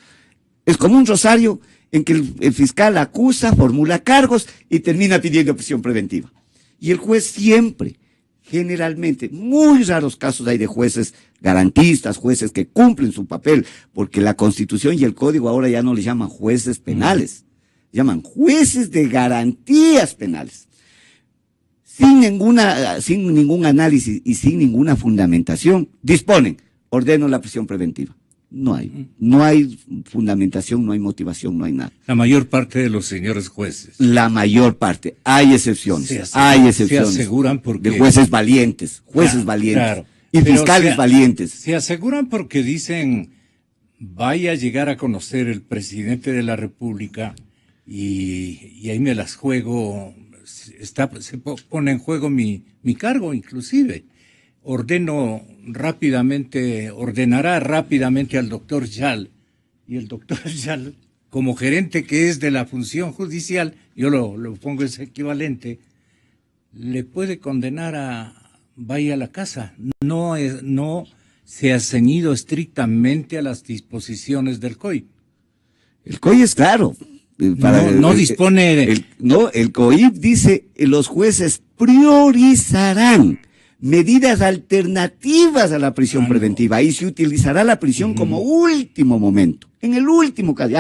Speaker 4: Es como un rosario en que el fiscal acusa, formula cargos y termina pidiendo prisión preventiva. Y el juez siempre, generalmente, muy raros casos hay de jueces garantistas, jueces que cumplen su papel, porque la Constitución y el Código ahora ya no les llaman jueces penales, llaman jueces de garantías penales. Sin ningún análisis y sin ninguna fundamentación, disponen, ordeno la prisión preventiva. No hay fundamentación, no hay motivación, no hay nada.
Speaker 1: La mayor parte de los señores jueces.
Speaker 4: La mayor parte, hay excepciones,
Speaker 1: se aseguran porque...
Speaker 4: de jueces valientes,
Speaker 1: claro,
Speaker 4: y fiscales valientes.
Speaker 1: Se aseguran porque dicen, vaya a llegar a conocer el presidente de la República y ahí me las juego, se pone en juego mi cargo inclusive. Ordenará rápidamente al doctor Yal, y el doctor Yal, como gerente que es de la función judicial, yo lo pongo ese equivalente, le puede condenar a vaya a la casa. No se ha ceñido estrictamente a las disposiciones del COI.
Speaker 4: El COI es claro.
Speaker 1: Dispone de...
Speaker 4: El COI dice, los jueces priorizarán medidas alternativas a la prisión preventiva, y se utilizará la prisión como último momento, en el último caso,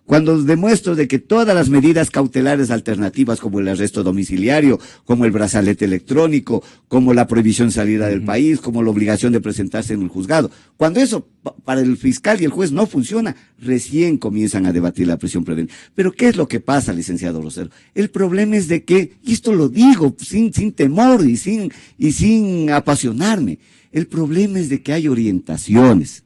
Speaker 4: cuando demuestro de que todas las medidas cautelares alternativas, como el arresto domiciliario, como el brazalete electrónico, como la prohibición de salida del país, como la obligación de presentarse en el juzgado, cuando eso para el fiscal y el juez no funciona, recién comienzan a debatir la prisión preventiva. Pero ¿qué es lo que pasa, licenciado Rosero? El problema es de que, y esto lo digo sin temor y sin apasionarme, el problema es de que hay orientaciones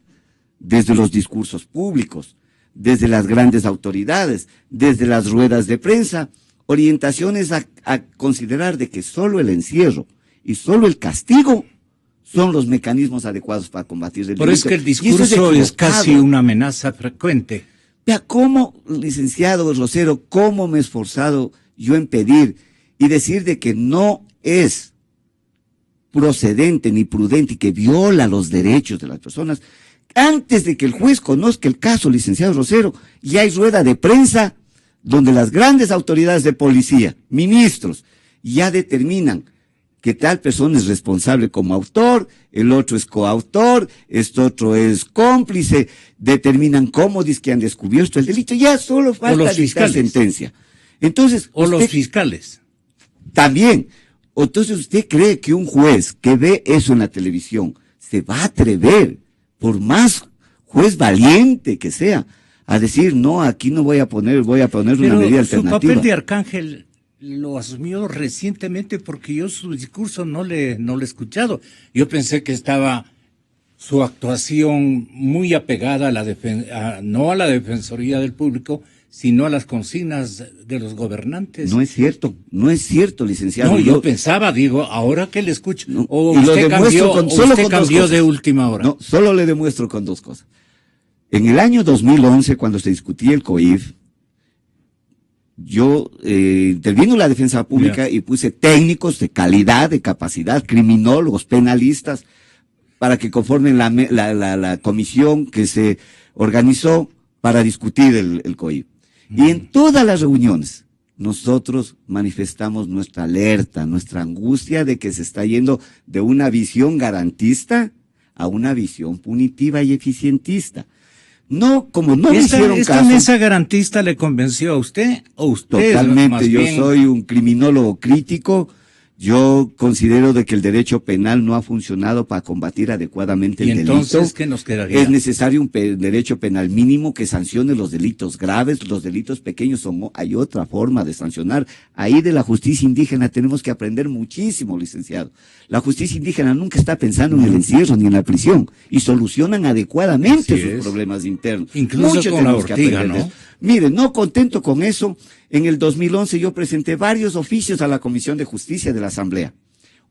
Speaker 4: desde los discursos públicos, desde las grandes autoridades, desde las ruedas de prensa, orientaciones a considerar de que solo el encierro y solo el castigo son los mecanismos adecuados para combatir el delito.
Speaker 1: Pero es que el discurso es casi una amenaza frecuente.
Speaker 4: Vea cómo, licenciado Rosero, cómo me he esforzado yo en pedir y decir de que no es procedente ni prudente y que viola los derechos de las personas. Antes de que el juez conozca el caso, licenciado Rosero, ya hay rueda de prensa donde las grandes autoridades de policía, ministros, ya determinan que tal persona es responsable como autor, el otro es coautor, este otro es cómplice, determinan cómo dice que han descubierto el delito, ya solo falta dictar sentencia. Entonces,
Speaker 1: los fiscales.
Speaker 4: También. Entonces, ¿usted cree que un juez que ve eso en la televisión se va a atrever, por más juez valiente que sea, a decir, no, aquí no voy a poner una medida alternativa.
Speaker 1: Su papel de arcángel lo asumió recientemente, porque yo su discurso no le he escuchado. Yo pensé que estaba su actuación muy apegada a no a la Defensoría del Público, sino a las consignas de los gobernantes.
Speaker 4: No es cierto, licenciado.
Speaker 1: No, yo pensaba, ahora que le escucho, no, o usted cambió de última hora.
Speaker 4: No, solo le demuestro con dos cosas. En el año 2011, cuando se discutía el COIF, yo intervino la defensa pública y puse técnicos de calidad, de capacidad, criminólogos, penalistas, para que conformen la comisión que se organizó para discutir el COIF. Y en todas las reuniones nosotros manifestamos nuestra alerta, nuestra angustia de que se está yendo de una visión garantista a una visión punitiva y eficientista. No, como no le hicieron caso.
Speaker 1: ¿Esta mesa garantista le convenció a usted o usted?
Speaker 4: Totalmente, yo soy un criminólogo crítico. Yo considero de que el derecho penal no ha funcionado para combatir adecuadamente el delito. ¿Y
Speaker 1: entonces qué nos quedaría?
Speaker 4: Es necesario un derecho penal mínimo que sancione los delitos graves, los delitos pequeños. Hay otra forma de sancionar. Ahí de la justicia indígena tenemos que aprender muchísimo, licenciado. La justicia indígena nunca está pensando en el encierro ni en la prisión, y solucionan adecuadamente sus problemas internos.
Speaker 1: Incluso
Speaker 4: mucho
Speaker 1: con la ortiga, ¿no?
Speaker 4: Mire, no contento con eso, en el 2011 yo presenté varios oficios a la Comisión de Justicia de la Asamblea.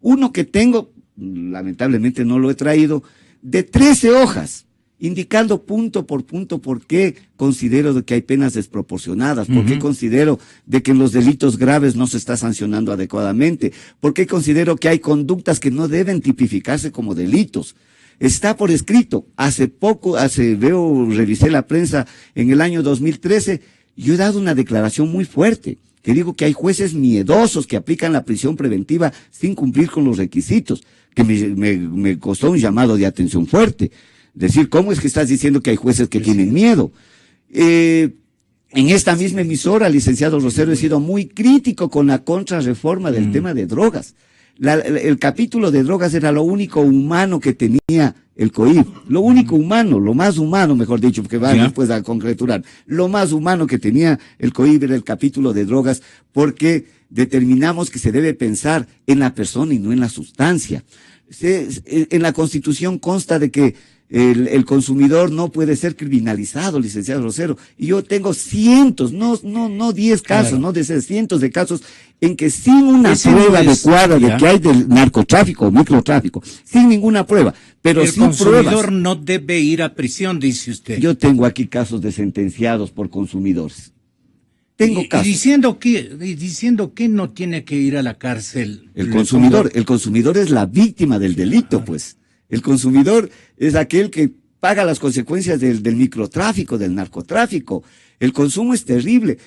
Speaker 4: Uno que tengo, lamentablemente no lo he traído, de 13 hojas, indicando punto por punto por qué considero de que hay penas desproporcionadas, por qué considero de que en los delitos graves no se está sancionando adecuadamente, por qué considero que hay conductas que no deben tipificarse como delitos. Está por escrito. Hace poco, revisé la prensa en el año 2013, yo he dado una declaración muy fuerte, que digo que hay jueces miedosos que aplican la prisión preventiva sin cumplir con los requisitos, que me costó un llamado de atención fuerte. Decir, ¿cómo es que estás diciendo que hay jueces que tienen miedo? En esta misma emisora, licenciado Rosero, he sido muy crítico con la contrarreforma del tema de drogas. El capítulo de drogas era lo único humano que tenía el COIF, lo único humano, lo más humano, mejor dicho, porque va después a concreturar, lo más humano que tenía el COIF era el capítulo de drogas, porque determinamos que se debe pensar en la persona y no en la sustancia. En la Constitución consta de que el consumidor no puede ser criminalizado, licenciado Rosero, y yo tengo cientos, no 10 casos, no de cientos de casos en que sin una prueba adecuada de que hay del narcotráfico o microtráfico, sin ninguna prueba, pero sin pruebas.
Speaker 1: El consumidor no debe ir a prisión, dice usted.
Speaker 4: Yo tengo aquí casos de sentenciados por consumidores. Tengo casos.
Speaker 1: Diciendo que no tiene que ir a la cárcel.
Speaker 4: El consumidor es la víctima del delito, pues. El consumidor es aquel que paga las consecuencias del microtráfico, del narcotráfico. El consumo es terrible.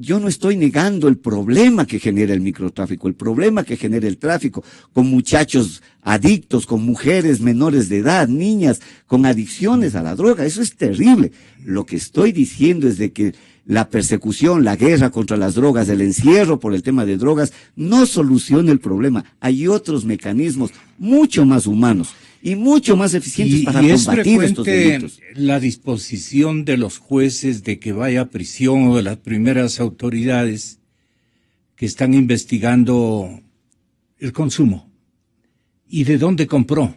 Speaker 4: Yo no estoy negando el problema que genera el microtráfico, el problema que genera el tráfico, con muchachos adictos, con mujeres menores de edad, niñas con adicciones a la droga. Eso es terrible. Lo que estoy diciendo es de que la persecución, la guerra contra las drogas, el encierro por el tema de drogas, no soluciona el problema. Hay otros mecanismos mucho más humanos y mucho más eficientes para combatir estos delitos.
Speaker 1: La disposición de los jueces de que vaya a prisión o de las primeras autoridades que están investigando el consumo y de dónde compró.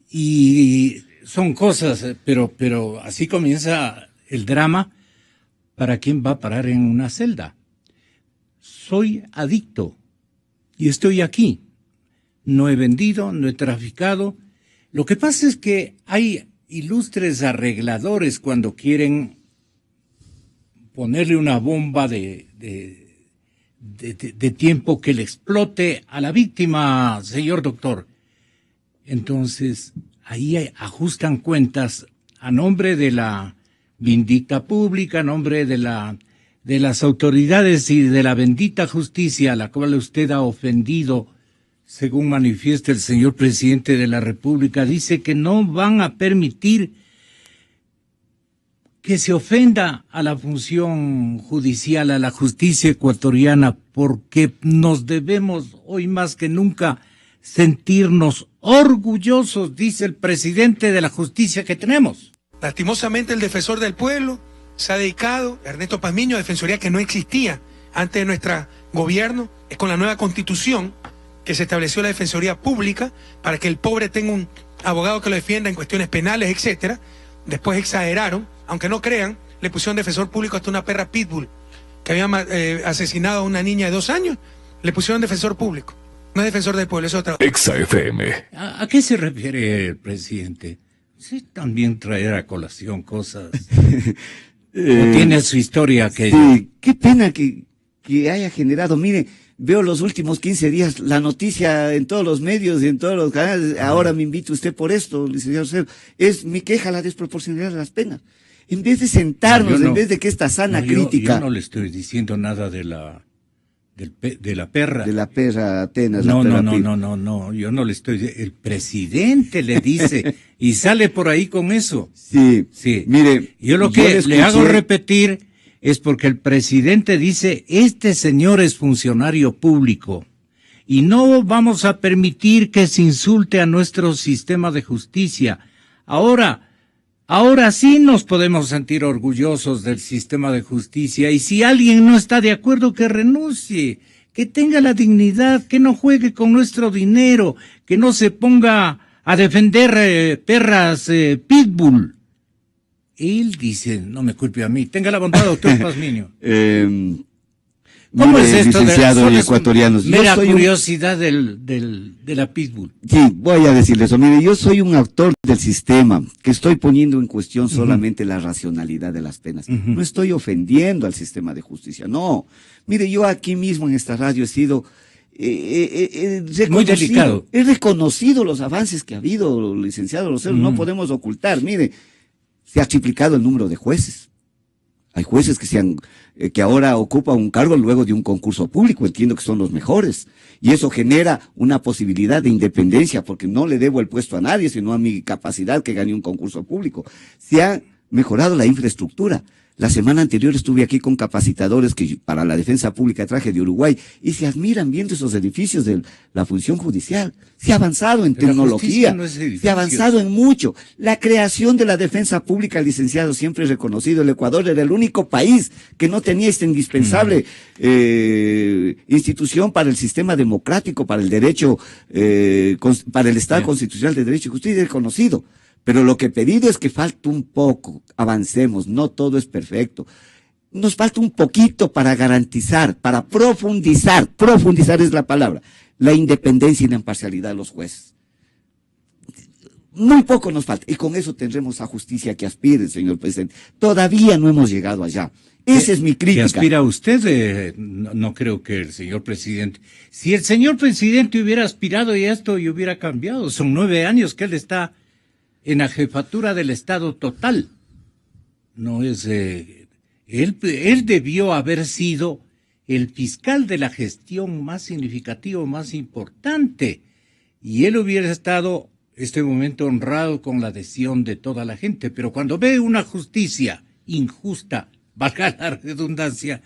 Speaker 1: Y son cosas, pero así comienza el drama. ¿Para quién va a parar en una celda? Soy adicto y estoy aquí. No he vendido, no he traficado. Lo que pasa es que hay ilustres arregladores cuando quieren ponerle una bomba de tiempo que le explote a la víctima, señor doctor. Entonces, ahí ajustan cuentas a nombre de la vindicta pública, a nombre de las autoridades y de la bendita justicia a la cual usted ha ofendido, según manifiesta el señor presidente de la República. Dice que no van a permitir que se ofenda a la función judicial, a la justicia ecuatoriana, porque nos debemos hoy más que nunca sentirnos orgullosos, dice el presidente, de la justicia que tenemos.
Speaker 2: Lastimosamente el defensor del pueblo se ha dedicado, Ernesto Pazmiño, a defensoría que no existía antes de nuestro gobierno, es con la nueva constitución que se estableció la defensoría pública para que el pobre tenga un abogado que lo defienda en cuestiones penales, etcétera. Después exageraron, aunque no crean, le pusieron defensor público hasta una perra pitbull que había asesinado a una niña de 2 años, le pusieron defensor público. No es defensor del pueblo, es otra.
Speaker 3: Exa FM.
Speaker 1: ¿A qué se refiere el presidente? Sí, también traer a colación cosas. ¿O tiene su historia que...
Speaker 4: Sí, qué pena que haya generado, mire, veo los últimos 15 días la noticia en todos los medios y en todos los canales. Ahora me invita usted por esto, licenciado Cero. Es mi queja la desproporcionalidad de las penas. En vez de sentarnos, en vez de que esta sana crítica...
Speaker 1: Yo no le estoy diciendo nada de la perra.
Speaker 4: De la perra Atenas.
Speaker 1: No, yo no le estoy... El presidente le dice, y sale por ahí con eso.
Speaker 4: Sí.
Speaker 1: Mire, yo lo que le hago repetir es porque el presidente dice, este señor es funcionario público, y no vamos a permitir que se insulte a nuestro sistema de justicia. Ahora sí nos podemos sentir orgullosos del sistema de justicia, y si alguien no está de acuerdo, que renuncie, que tenga la dignidad, que no juegue con nuestro dinero, que no se ponga a defender perras pitbull. Él dice, no me culpe a mí, tenga la bondad, doctor Pazmiño. ¿Cómo es esto?
Speaker 4: Licenciado y ecuatorianos.
Speaker 1: Mera curiosidad de la pitbull.
Speaker 4: Sí, voy a decirle eso. Mire, yo soy un actor del sistema que estoy poniendo en cuestión solamente la racionalidad de las penas. No estoy ofendiendo al sistema de justicia, no. Mire, yo aquí mismo en esta radio he sido
Speaker 1: muy delicado.
Speaker 4: He reconocido los avances que ha habido, licenciado Rosero, no podemos ocultar. Mire, se ha triplicado el número de jueces. Hay jueces que ahora ocupan un cargo luego de un concurso público, entiendo que son los mejores. Y eso genera una posibilidad de independencia, porque no le debo el puesto a nadie, sino a mi capacidad que gané un concurso público. Se ha mejorado la infraestructura. La semana anterior estuve aquí con capacitadores que para la defensa pública traje de Uruguay y se admiran viendo esos edificios de la función judicial. Se ha avanzado en tecnología, se ha avanzado en mucho. La creación de la defensa pública, licenciado, siempre reconocido. El Ecuador era el único país que no tenía esta indispensable institución para el sistema democrático, para el derecho, para el Estado constitucional de Derecho y Justicia, reconocido. Pero lo que he pedido es que falta un poco, avancemos, no todo es perfecto. Nos falta un poquito para garantizar, para profundizar es la palabra, la independencia y la imparcialidad de los jueces. Muy poco nos falta, y con eso tendremos la justicia que aspire, señor presidente. Todavía no hemos llegado allá. Esa es mi crítica.
Speaker 1: ¿Qué aspira usted? No creo que el señor presidente. Si el señor presidente hubiera aspirado y esto y hubiera cambiado, son 9 años que él está en la jefatura del Estado total. No es... Él debió haber sido el fiscal de la gestión más significativo, más importante. Y él hubiera estado, este momento, honrado con la adhesión de toda la gente. Pero cuando ve una justicia injusta, valga la redundancia,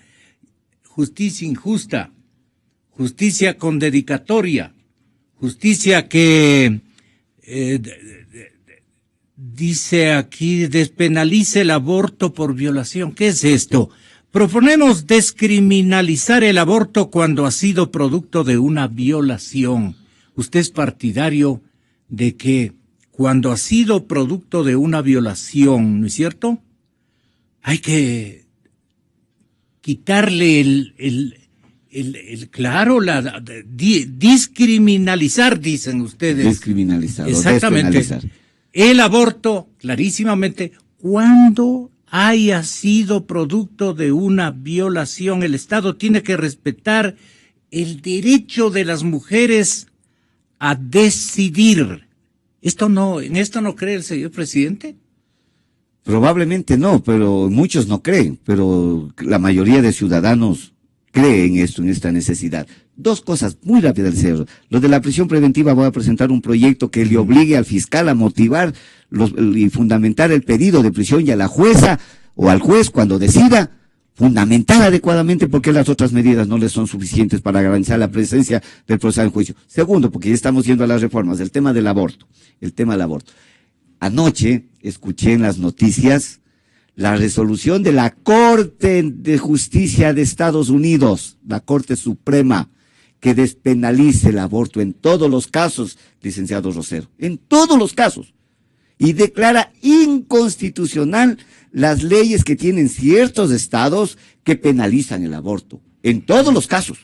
Speaker 1: justicia injusta, justicia con dedicatoria, justicia que... dice aquí, despenalice el aborto por violación. ¿Qué es esto? Proponemos descriminalizar el aborto cuando ha sido producto de una violación. ¿Usted es partidario de que cuando ha sido producto de una violación, ¿no es cierto? Hay que quitarle discriminalizar, dicen ustedes.
Speaker 4: Descriminalizar.
Speaker 1: Exactamente. El aborto, clarísimamente, cuando haya sido producto de una violación, el Estado tiene que respetar el derecho de las mujeres a decidir. ¿En esto no cree el señor presidente?
Speaker 4: Probablemente no, pero muchos no creen, pero la mayoría de ciudadanos creen esto, en esta necesidad. 2 cosas muy rápidas, señor. Lo de la prisión preventiva, voy a presentar un proyecto que le obligue al fiscal a motivar y fundamentar el pedido de prisión y a la jueza o al juez cuando decida fundamentar adecuadamente porque las otras medidas no les son suficientes para garantizar la presencia del procesal en juicio. Segundo, porque ya estamos yendo a las reformas, el tema del aborto. Anoche escuché en las noticias la resolución de la Corte de Justicia de Estados Unidos, la Corte Suprema, que despenalice el aborto en todos los casos, licenciado Rosero, en todos los casos, y declara inconstitucional las leyes que tienen ciertos estados que penalizan el aborto, en todos los casos.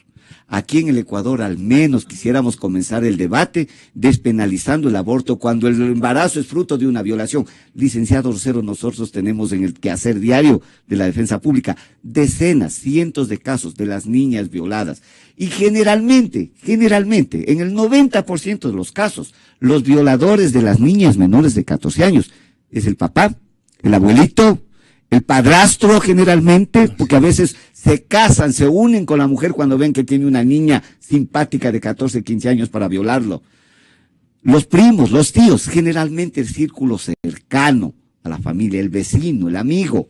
Speaker 4: Aquí en el Ecuador al menos quisiéramos comenzar el debate despenalizando el aborto cuando el embarazo es fruto de una violación. Licenciado Rosero, nosotros tenemos en el quehacer diario de la defensa pública decenas, cientos de casos de las niñas violadas. Y generalmente, en el 90% de los casos, los violadores de las niñas menores de 14 años es el papá, el abuelito, el padrastro generalmente, porque a veces se casan, se unen con la mujer cuando ven que tiene una niña simpática de 14, 15 años para violarlo. Los primos, los tíos, generalmente el círculo cercano a la familia, el vecino, el amigo.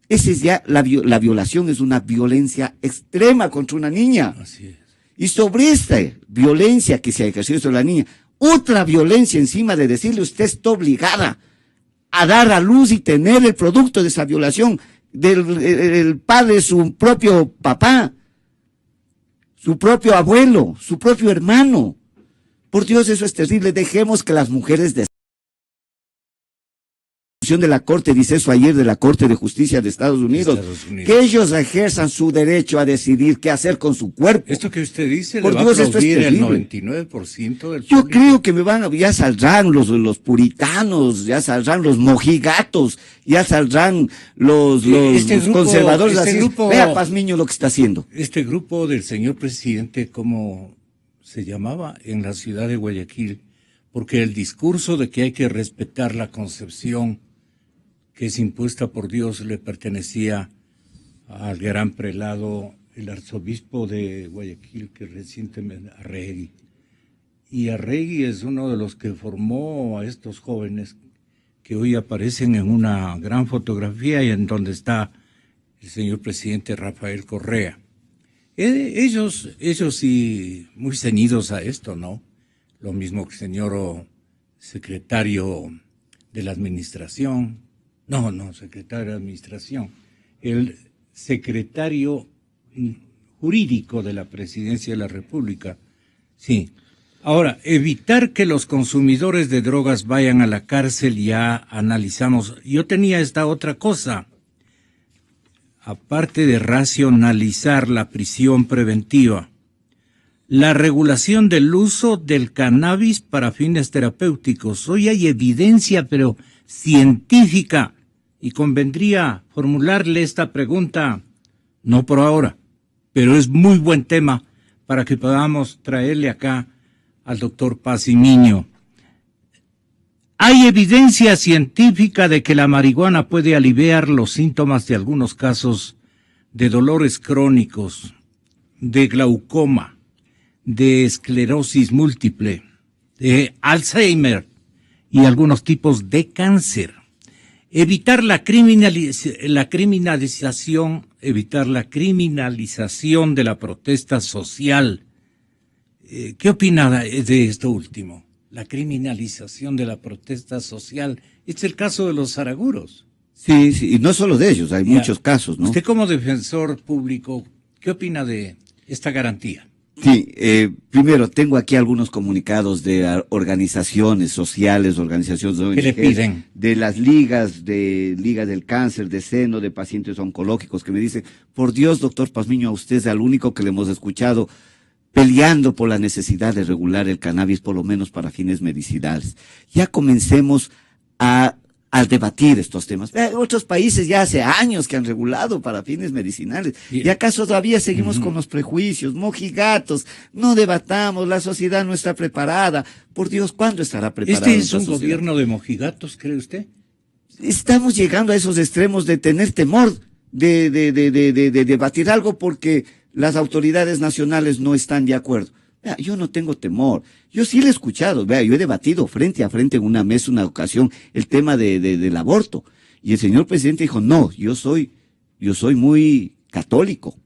Speaker 4: Ese es ya, la violación es una violencia extrema contra una niña.
Speaker 1: Así es.
Speaker 4: Y sobre esta violencia que se ha ejercido sobre la niña, otra violencia encima de decirle usted está obligada a dar a luz y tener el producto de esa violación del padre, su propio papá, su propio abuelo, su propio hermano. Por Dios, eso es terrible. Dejemos que las mujeres de la Corte, dice eso ayer de la Corte de Justicia de Estados Unidos, que ellos ejerzan su derecho a decidir qué hacer con su cuerpo.
Speaker 1: Esto que usted dice
Speaker 4: por
Speaker 1: le
Speaker 4: Dios,
Speaker 1: va a aplaudir
Speaker 4: el
Speaker 1: 99% del
Speaker 4: Yo
Speaker 1: público.
Speaker 4: creo que ya saldrán los puritanos, ya saldrán los mojigatos, ya saldrán los conservadores. Vea, Pazmiño, lo que está haciendo.
Speaker 1: Este grupo del señor presidente, ¿cómo se llamaba? En la ciudad de Guayaquil, porque el discurso de que hay que respetar la concepción que es impuesta por Dios le pertenecía al gran prelado, el arzobispo de Guayaquil, que recientemente, Arregui. Y Arregui es uno de los que formó a estos jóvenes que hoy aparecen en una gran fotografía y en donde está el señor presidente Rafael Correa. Ellos sí, muy ceñidos a esto, ¿no? Lo mismo que el señor secretario de la administración. No, secretario de administración. El secretario jurídico de la Presidencia de la República. Sí. Ahora, evitar que los consumidores de drogas vayan a la cárcel, ya analizamos. Yo tenía esta otra cosa. Aparte de racionalizar la prisión preventiva, la regulación del uso del cannabis para fines terapéuticos. Hoy hay evidencia, pero científica, y convendría formularle esta pregunta, no por ahora, pero es muy buen tema para que podamos traerle acá al doctor Pazmiño. ¿Hay evidencia científica de que la marihuana puede aliviar los síntomas de algunos casos de dolores crónicos, de glaucoma, de esclerosis múltiple, de Alzheimer y algunos tipos de cáncer? Evitar la criminalización de la protesta social. ¿Qué opina de esto último? La criminalización de la protesta social. Es el caso de los zaraguros.
Speaker 4: Sí, y no solo de ellos, hay muchos casos, ¿no?
Speaker 1: Usted como defensor público, ¿qué opina de esta garantía?
Speaker 4: Sí, primero tengo aquí algunos comunicados de organizaciones sociales, organizaciones
Speaker 1: ¿qué le piden?
Speaker 4: De las ligas del cáncer, de seno, de pacientes oncológicos, que me dicen, por Dios, doctor Pazmiño, a usted es el único que le hemos escuchado peleando por la necesidad de regular el cannabis, por lo menos para fines medicinales. Ya comencemos a debatir estos temas. Otros países ya hace años que han regulado para fines medicinales. ¿Y acaso todavía seguimos con los prejuicios, mojigatos? No debatamos, la sociedad no está preparada. Por Dios, ¿cuándo estará preparada?
Speaker 1: ¿Este es un gobierno de mojigatos, cree usted?
Speaker 4: Estamos llegando a esos extremos de tener temor de debatir algo porque las autoridades nacionales no están de acuerdo. Vea, yo no tengo temor. Yo sí lo he escuchado. Vea, yo he debatido frente a frente en una mesa, una ocasión, el tema del aborto. Y el señor presidente dijo, no, yo soy muy católico.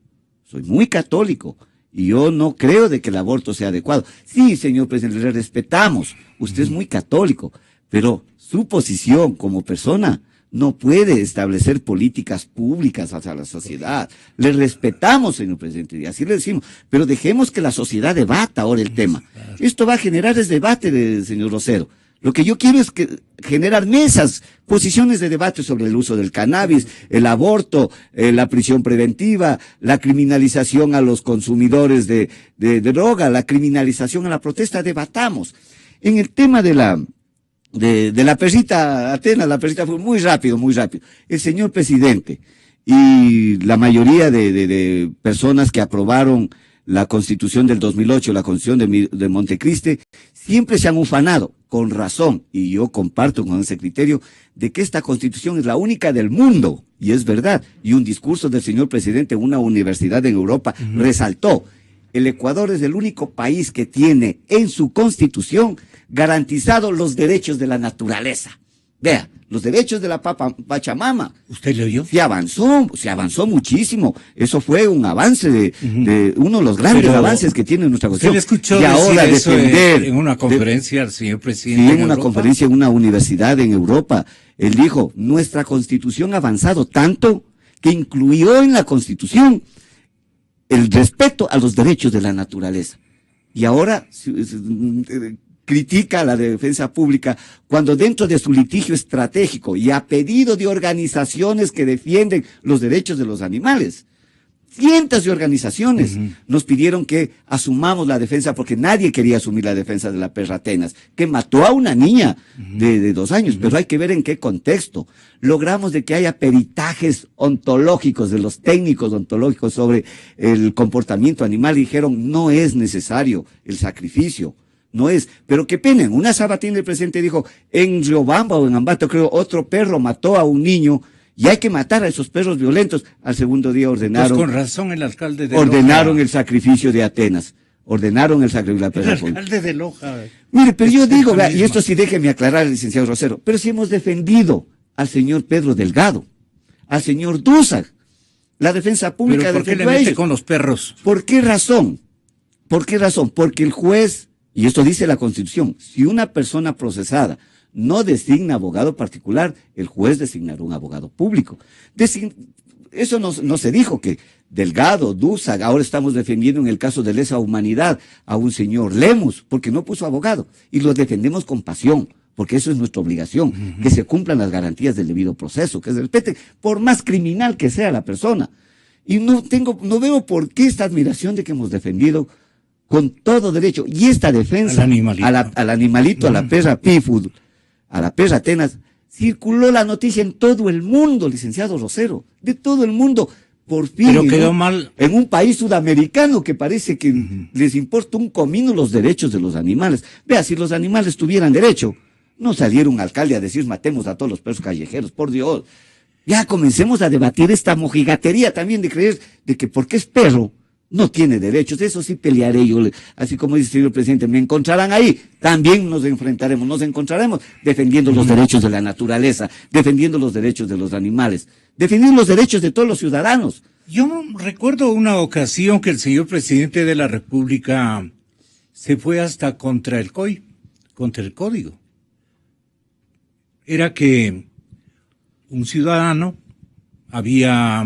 Speaker 4: Soy muy católico. Y yo no creo de que el aborto sea adecuado. Sí, señor presidente, le respetamos. Usted es muy católico. pero su posición como persona no puede establecer políticas públicas hacia la sociedad. Le respetamos, señor presidente, y así le decimos, pero dejemos que la sociedad debata ahora el tema. Esto va a generar ese debate, señor Rosero. Lo que yo quiero es generar mesas, posiciones de debate sobre el uso del cannabis, el aborto, la prisión preventiva, la criminalización a los consumidores de droga, la criminalización a la protesta. Debatamos. En el tema de la perrita Atenas, la perrita fue muy rápido. El señor presidente y la mayoría de personas que aprobaron la Constitución del 2008, la Constitución de Montecristi, siempre se han ufanado, con razón, y yo comparto con ese criterio, de que esta Constitución es la única del mundo, y es verdad, y un discurso del señor presidente en una universidad en Europa resaltó, el Ecuador es el único país que tiene en su Constitución garantizado los derechos de la naturaleza. Vea, los derechos de la Pachamama.
Speaker 1: ¿Usted le oyó?
Speaker 4: Se avanzó muchísimo. Eso fue un avance de uno de los grandes avances que tiene nuestra Constitución.
Speaker 1: ¿Usted le escuchó
Speaker 4: y ahora
Speaker 1: decir eso
Speaker 4: defender
Speaker 1: en una conferencia al señor presidente?
Speaker 4: Sí, en una conferencia en una universidad en Europa. Él dijo, nuestra Constitución ha avanzado tanto que incluyó en la Constitución el respeto a los derechos de la naturaleza. Y ahora critica a la defensa pública cuando dentro de su litigio estratégico y a pedido de organizaciones que defienden los derechos de los animales, cientos de organizaciones nos pidieron que asumamos la defensa porque nadie quería asumir la defensa de la perra Atenas, que mató a una niña de 2 años, pero hay que ver en qué contexto. Logramos de que haya peritajes ontológicos de los técnicos ontológicos sobre el comportamiento animal y dijeron no es necesario el sacrificio. No es, pero qué pena, en una sabatina el presidente dijo, en Riobamba o en Ambato creo, otro perro mató a un niño y hay que matar a esos perros violentos. Al segundo día ordenaron.
Speaker 1: Pues con razón el alcalde de
Speaker 4: ordenaron el sacrificio de Atenas. Ordenaron el sacrificio de la perra.
Speaker 1: El alcalde de Loja.
Speaker 4: Mire, pero yo digo, y esto sí déjeme aclarar, licenciado Rosero, pero si hemos defendido al señor Pedro Delgado, al señor Dúzag, la defensa pública
Speaker 1: ¿Pero por qué le mete con los perros?
Speaker 4: ¿Por qué razón? ¿Por qué razón? Porque el juez, y esto dice la Constitución, si una persona procesada no designa abogado particular, el juez designará un abogado público. Eso no se dijo que Delgado, Dúzag, ahora estamos defendiendo en el caso de lesa humanidad a un señor Lemus, porque no puso abogado, y lo defendemos con pasión, porque eso es nuestra obligación, que se cumplan las garantías del debido proceso, que se respete, por más criminal que sea la persona. Y no veo por qué esta admiración de que hemos defendido con todo derecho, y esta defensa al animalito, a la perra Pifud, a la perra Atenas, circuló la noticia en todo el mundo, licenciado Rosero, de todo el mundo, por fin.
Speaker 1: Pero quedó mal.
Speaker 4: En un país sudamericano que parece que les importa un comino los derechos de los animales. Vea, si los animales tuvieran derecho, no saliera un alcalde a decir matemos a todos los perros callejeros, por Dios. Ya comencemos a debatir esta mojigatería también de creer de que porque es perro, no tiene derechos. Eso sí pelearé yo, así como dice el señor presidente, me encontrarán ahí, también nos encontraremos defendiendo los derechos de la naturaleza, defendiendo los derechos de los animales, defendiendo los derechos de todos los ciudadanos.
Speaker 1: Yo recuerdo una ocasión que el señor presidente de la República se fue hasta contra el COI, contra el código. Era que un ciudadano había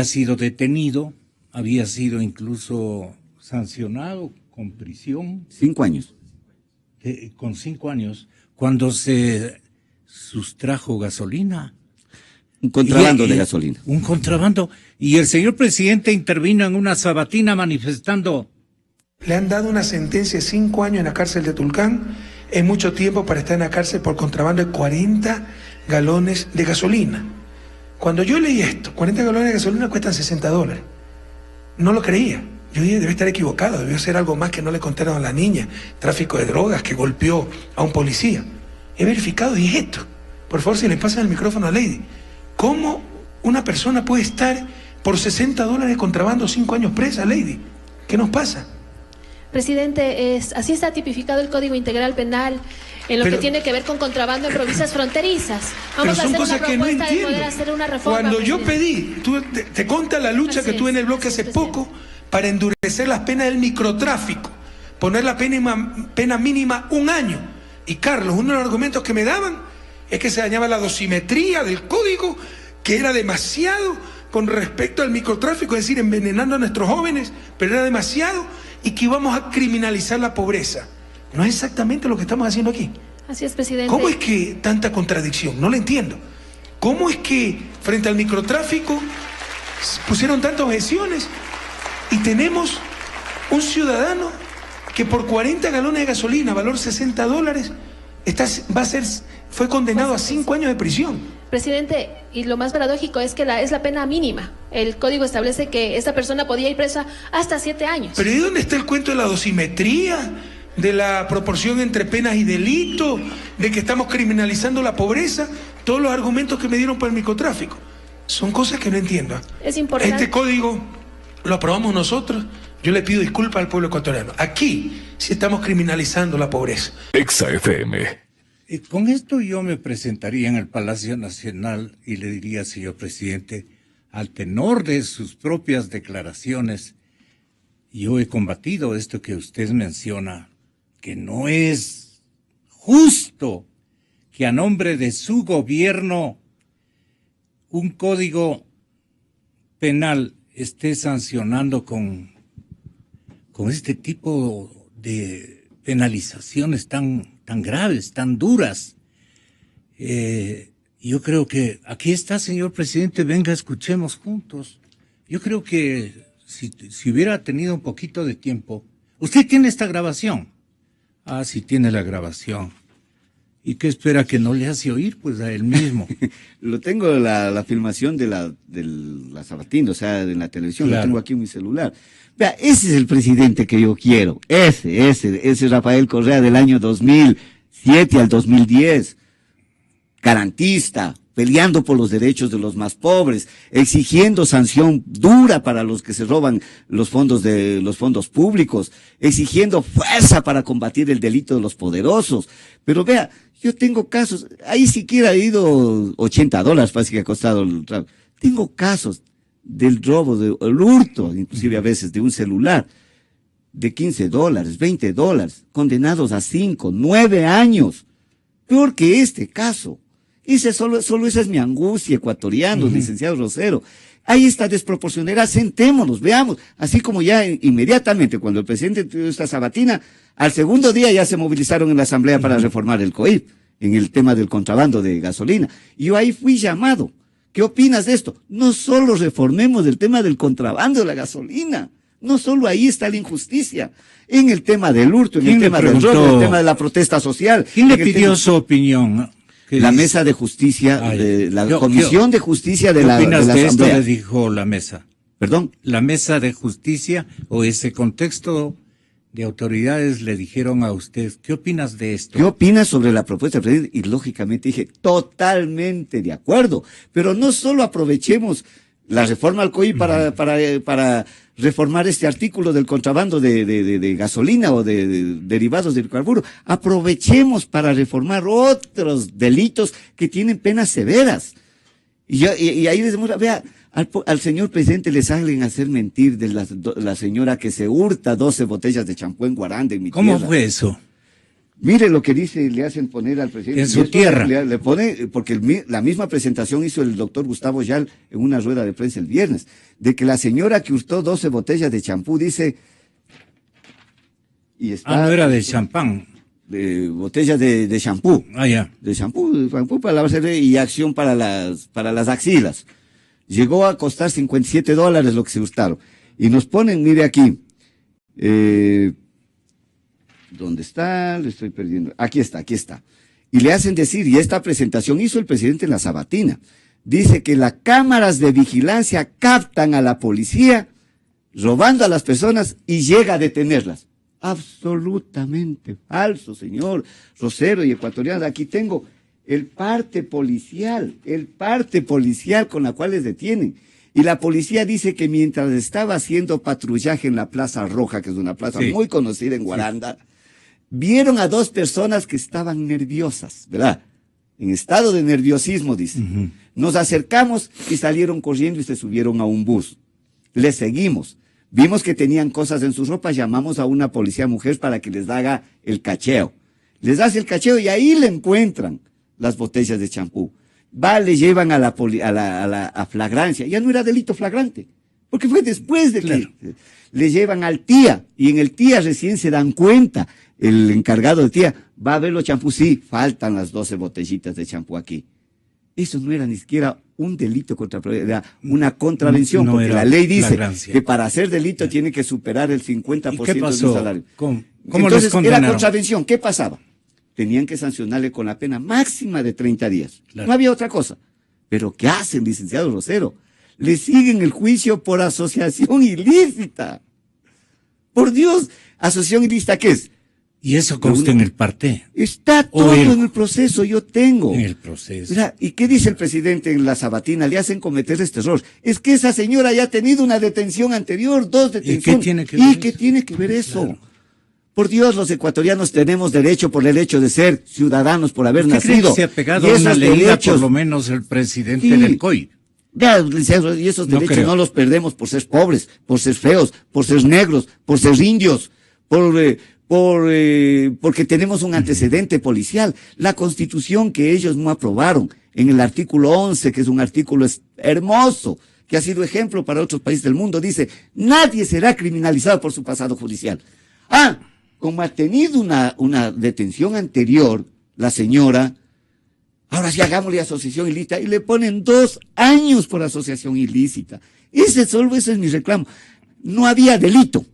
Speaker 1: sido detenido, había sido incluso sancionado con prisión.
Speaker 4: 5 años.
Speaker 1: Con 5 años, cuando se sustrajo gasolina.
Speaker 4: Un contrabando de gasolina.
Speaker 1: Un contrabando. Y el señor presidente intervino en una sabatina manifestando.
Speaker 2: Le han dado una sentencia de 5 años en la cárcel de Tulcán. Es mucho tiempo para estar en la cárcel por contrabando de 40 galones de gasolina. Cuando yo leí esto, 40 galones de gasolina cuestan $60. No lo creía. Yo dije, debe estar equivocado, debió ser algo más que no le contaron a la niña. Tráfico de drogas, que golpeó a un policía. He verificado y es esto. Por favor, si le pasan el micrófono a Lady. ¿Cómo una persona puede estar por $60 de contrabando 5 años presa, Lady? ¿Qué nos pasa?
Speaker 3: Presidente, así está tipificado el Código Integral Penal en lo que tiene que ver con contrabando en provincias fronterizas. Vamos a hacer una propuesta de poder hacer una reforma.
Speaker 2: Cuando yo pedí, te conta la lucha que tuve en el bloque hace poco para endurecer las penas del microtráfico, poner la pena mínima 1 año. Y Carlos, uno de los argumentos que me daban es que se dañaba la dosimetría del código, que era demasiado con respecto al microtráfico, es decir, envenenando a nuestros jóvenes, pero era demasiado, y que íbamos a criminalizar la pobreza. No es exactamente lo que estamos haciendo aquí.
Speaker 3: Así es, presidente.
Speaker 2: ¿Cómo es que tanta contradicción? No lo entiendo. ¿Cómo es que frente al microtráfico pusieron tantas objeciones y tenemos un ciudadano que por 40 galones de gasolina, valor $60, fue condenado a 5 años de prisión?
Speaker 3: Presidente, y lo más paradójico es que es la pena mínima. El código establece que esta persona podía ir presa hasta 7 años.
Speaker 2: Pero ¿y dónde está el cuento de la dosimetría? De la proporción entre penas y delitos, de que estamos criminalizando la pobreza, todos los argumentos que me dieron para el microtráfico. Son cosas que no entiendo.
Speaker 3: Es importante.
Speaker 2: Este código lo aprobamos nosotros. Yo le pido disculpas al pueblo ecuatoriano. Aquí sí estamos criminalizando la pobreza.
Speaker 5: Exa FM.
Speaker 1: Con esto yo me presentaría en el Palacio Nacional y le diría, señor presidente, al tenor de sus propias declaraciones, yo he combatido esto que usted menciona, que no es justo que a nombre de su gobierno un código penal esté sancionando con este tipo de penalizaciones tan graves, tan duras. Yo creo que aquí está, señor presidente, venga, escuchemos juntos. Yo creo que si hubiera tenido un poquito de tiempo. ¿Usted tiene esta grabación? Ah, sí tiene la grabación. ¿Y qué espera, que no le hace oír? Pues a él mismo.
Speaker 4: Lo tengo la filmación de la Sabatina, o sea, de la televisión, claro. Lo tengo aquí en mi celular. Vea, ese es el presidente que yo quiero. Ese Rafael Correa del año 2007 al 2010. Garantista, peleando por los derechos de los más pobres, exigiendo sanción dura para los que se roban los fondos públicos, exigiendo fuerza para combatir el delito de los poderosos. Pero vea, yo tengo casos, ahí siquiera ha ido $80, parece que ha costado el trago. Tengo casos del robo, el hurto, inclusive a veces de un celular, de $15, $20, condenados a 5, 9 años. Peor que este caso. Solo esa es mi angustia, ecuatoriano, licenciado Rosero. Ahí está desproporcionalidad, sentémonos, veamos. Así como ya inmediatamente, cuando el presidente tuvo esta sabatina, al segundo día ya se movilizaron en la asamblea para reformar el COIP, en el tema del contrabando de gasolina. Y yo ahí fui llamado. ¿Qué opinas de esto? No solo reformemos el tema del contrabando de la gasolina, no solo ahí está la injusticia, en el tema del hurto, en el tema del robo, en el tema de la protesta social.
Speaker 1: ¿Quién le pidió su opinión?
Speaker 4: La mesa de justicia, comisión de justicia de la Asamblea.
Speaker 1: ¿Qué opinas de esto? Le dijo la mesa.
Speaker 4: ¿Perdón?
Speaker 1: La mesa de justicia o ese contexto de autoridades le dijeron a usted, ¿qué opinas de esto?
Speaker 4: ¿Qué opinas sobre la propuesta del presidente? Y lógicamente dije, totalmente de acuerdo. Pero no solo aprovechemos la reforma al COI para reformar este artículo del contrabando de gasolina o de derivados del hidrocarburo. Aprovechemos para reformar otros delitos que tienen penas severas. Y ahí les demuestra, vea, al señor presidente le salen a hacer mentir de la señora que se hurta 12 botellas de champú en Guaranda, en mi tierra.
Speaker 1: ¿Cómo fue eso?
Speaker 4: Mire lo que dice, le hacen poner al presidente.
Speaker 1: En su tierra.
Speaker 4: Le pone, porque la misma presentación hizo el doctor Gustavo Yal en una rueda de prensa el viernes, de que la señora que hurtó 12 botellas de champú dice...
Speaker 1: no era de champán.
Speaker 4: De botellas de champú.
Speaker 1: Ah, ya.
Speaker 4: De champú para lavarse y acción para las axilas. Llegó a costar $57 lo que se hurtaron. Y nos ponen, mire aquí, ¿dónde está? Le estoy perdiendo. Aquí está. Y le hacen decir, y esta presentación hizo el presidente en la sabatina, dice que las cámaras de vigilancia captan a la policía robando a las personas y llega a detenerlas. Absolutamente falso, señor Rosero y ecuatorianos. Aquí tengo el parte policial con la cual les detienen. Y la policía dice que mientras estaba haciendo patrullaje en la Plaza Roja, que es una plaza muy conocida en Guaranda, vieron a 2 personas que estaban nerviosas, ¿verdad? En estado de nerviosismo, dice. Nos acercamos y salieron corriendo y se subieron a un bus. Les seguimos. Vimos que tenían cosas en sus ropas, llamamos a una policía mujer para que les haga el cacheo. les hace el cacheo y ahí le encuentran las botellas de champú. Le llevan a flagrancia, ya no era delito flagrante, porque fue después de que le llevan al TIA, y en el TIA recién se dan cuenta, el encargado del TIA, va a ver los champús, sí, faltan las 12 botellitas de champú aquí. Eso no era ni siquiera un delito contra era una contravención, porque la ley dice que para hacer delito tiene que superar el 50% del salario.
Speaker 1: ¿Cómo
Speaker 4: Entonces era contravención. ¿Qué pasaba? Tenían que sancionarle con la pena máxima de 30 días. Claro. No había otra cosa. Pero ¿qué hacen, licenciado Rosero? Le siguen el juicio por asociación ilícita. Por Dios, asociación ilícita, ¿qué es?
Speaker 1: Y eso consta en el parte.
Speaker 4: Está todo en el proceso, yo tengo.
Speaker 1: En el proceso.
Speaker 4: Mira, ¿y qué dice el presidente en la sabatina? Le hacen cometer este error. Es que esa señora ya ha tenido una detención anterior, 2 detenciones.
Speaker 1: ¿Y qué tiene que ver eso?
Speaker 4: ¿Qué tiene que ver eso?
Speaker 1: Claro.
Speaker 4: Por Dios, los ecuatorianos tenemos derecho por el hecho de ser ciudadanos, por haber nacido.
Speaker 1: ¿Qué se ha pegado a una leída por lo menos el presidente del COI?
Speaker 4: Ya, y esos derechos no los perdemos por ser pobres, por ser feos, por ser negros, por ser indios, porque tenemos un antecedente policial. La Constitución que ellos no aprobaron, en el artículo 11, que es un artículo hermoso, que ha sido ejemplo para otros países del mundo, dice, nadie será criminalizado por su pasado judicial. Como ha tenido una detención anterior, la señora, ahora sí hagámosle asociación ilícita, y le ponen 2 años por asociación ilícita. Ese es mi reclamo. No había delito.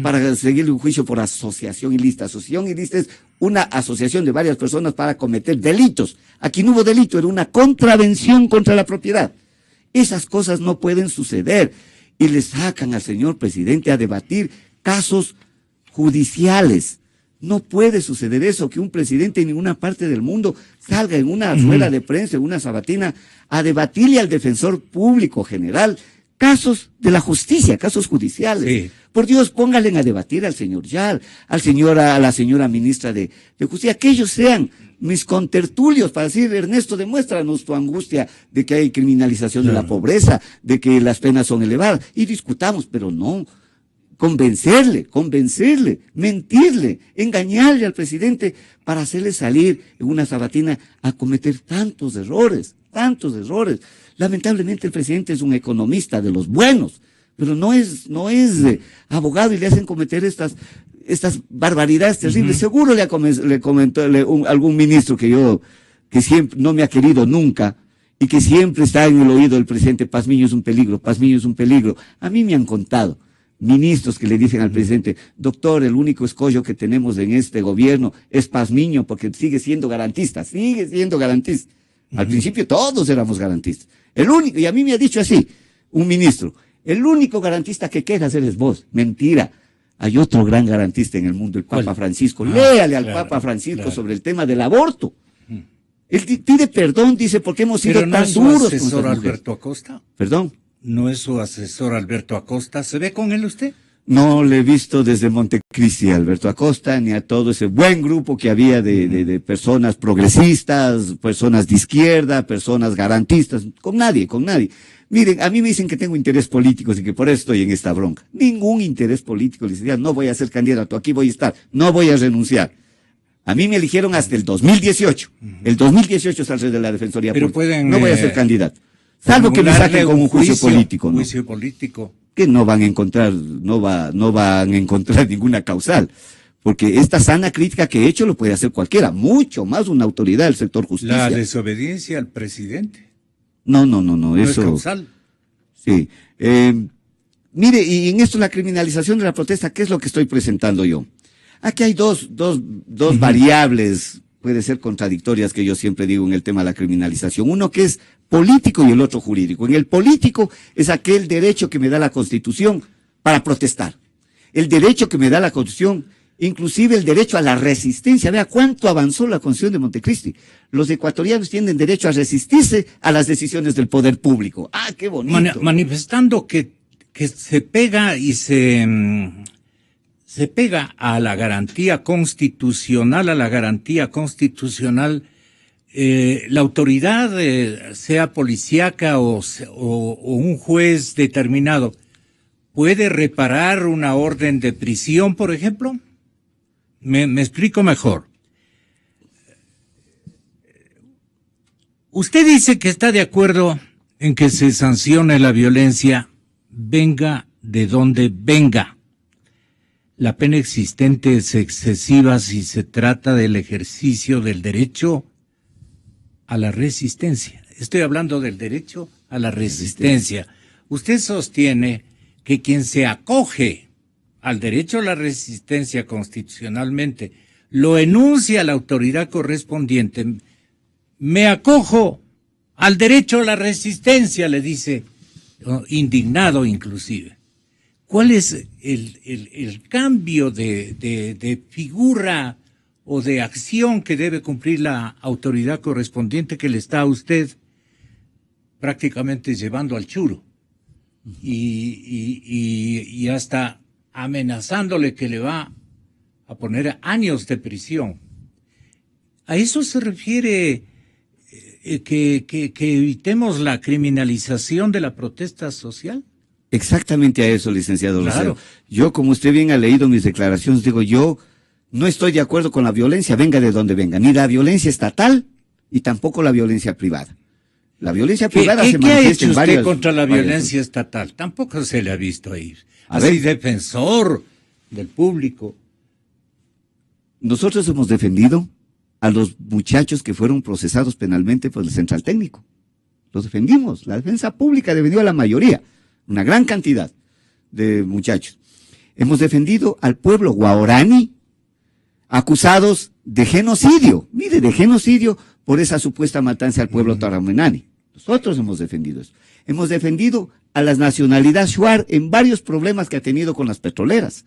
Speaker 4: Para seguirle un juicio por asociación ilícita. Asociación ilícita es una asociación de varias personas para cometer delitos. Aquí no hubo delito, era una contravención contra la propiedad. Esas cosas no pueden suceder. Y le sacan al señor presidente a debatir casos judiciales. No puede suceder eso, que un presidente en ninguna parte del mundo salga en una rueda de prensa, en una sabatina, a debatirle al defensor público general casos de la justicia, casos judiciales. Sí. Por Dios, pónganle a debatir al señor Yal, a la señora ministra de Justicia, que ellos sean mis contertulios para decir, Ernesto, demuéstranos tu angustia de que hay criminalización de la pobreza, de que las penas son elevadas, y discutamos, pero no. Convencerle, mentirle, engañarle al presidente para hacerle salir en una sabatina a cometer tantos errores. Lamentablemente el presidente es un economista de los buenos, pero no es abogado y le hacen cometer estas barbaridades terribles. Seguro le comentó algún ministro que siempre no me ha querido nunca y que siempre está en el oído del presidente, Pazmiño es un peligro. A mí me han contado ministros que le dicen al presidente, doctor, el único escollo que tenemos en este gobierno es Pazmiño, porque sigue siendo garantista. Al principio todos éramos garantistas. El único, y a mí me ha dicho así, un ministro, el único garantista que queda hacer es vos. Mentira. Hay otro gran garantista en el mundo, el Papa Francisco. Léale al Papa Francisco sobre el tema del aborto. Él pide perdón, dice, porque hemos sido tan duros.
Speaker 1: ¿Pero no es su asesor Alberto Acosta?
Speaker 4: ¿Perdón?
Speaker 1: ¿No es su asesor Alberto Acosta? ¿Se ve con él usted?
Speaker 4: No le he visto desde Montecristi a Alberto Acosta, ni a todo ese buen grupo que había de personas progresistas, personas de izquierda, personas garantistas, con nadie. Miren, a mí me dicen que tengo interés político y que por eso estoy en esta bronca. Ningún interés político, licenciado, no voy a ser candidato, aquí voy a estar, no voy a renunciar. A mí me eligieron hasta el 2018. El 2018 saldré de la Defensoría Pública. No voy a ser candidato. Salvo que me saquen con un juicio político, ¿no?
Speaker 1: Juicio político.
Speaker 4: Que no van a encontrar ninguna causal. Porque esta sana crítica que he hecho lo puede hacer cualquiera, mucho más una autoridad del sector justicia.
Speaker 1: La desobediencia al presidente.
Speaker 4: No,
Speaker 1: ¿No
Speaker 4: eso.
Speaker 1: es causal?
Speaker 4: Sí. Mire, y en esto la criminalización de la protesta, ¿qué es lo que estoy presentando yo? Aquí hay dos variables, puede ser contradictorias, que yo siempre digo en el tema de la criminalización. Uno que es político y el otro jurídico. En el político es aquel derecho que me da la Constitución para protestar. El derecho que me da la Constitución, inclusive el derecho a la resistencia. Vea cuánto avanzó la Constitución de Montecristi. Los ecuatorianos tienen derecho a resistirse a las decisiones del poder público. ¡Ah, qué bonito!
Speaker 1: Manifestando que se pega y se pega a la garantía constitucional, la autoridad, sea policíaca o un juez determinado, ¿puede reparar una orden de prisión, por ejemplo? Me explico mejor. Usted dice que está de acuerdo en que se sancione la violencia, venga de donde venga. La pena existente es excesiva si se trata del ejercicio del derecho a la resistencia. Estoy hablando del derecho a la resistencia. Usted sostiene que quien se acoge al derecho a la resistencia constitucionalmente lo enuncia la autoridad correspondiente. Me acojo al derecho a la resistencia, le dice, indignado inclusive. ¿Cuál es el cambio de figura o de acción que debe cumplir la autoridad correspondiente que le está a usted prácticamente llevando al churo y hasta amenazándole que le va a poner años de prisión? ¿A eso se refiere que evitemos la criminalización de la protesta social?
Speaker 4: Exactamente a eso, licenciado
Speaker 1: Claro.
Speaker 4: Rosero. Yo, como usted bien ha leído mis declaraciones, digo, yo no estoy de acuerdo con la violencia, venga de donde venga, ni la violencia estatal y tampoco la violencia privada. La violencia privada se manifiesta
Speaker 1: ¿Qué ha hecho
Speaker 4: en
Speaker 1: usted contra la violencia estatal? Tampoco se le ha visto ahí. Así defensor del público.
Speaker 4: Nosotros hemos defendido a los muchachos que fueron procesados penalmente por el Central Técnico. Los defendimos. La defensa pública defendió a la mayoría, una gran cantidad de muchachos. Hemos defendido al pueblo guaraní, acusados de genocidio. Mire, de genocidio por esa supuesta matanza al pueblo tarahumani. Nosotros hemos defendido eso. Hemos defendido a la nacionalidad shuar en varios problemas que ha tenido con las petroleras.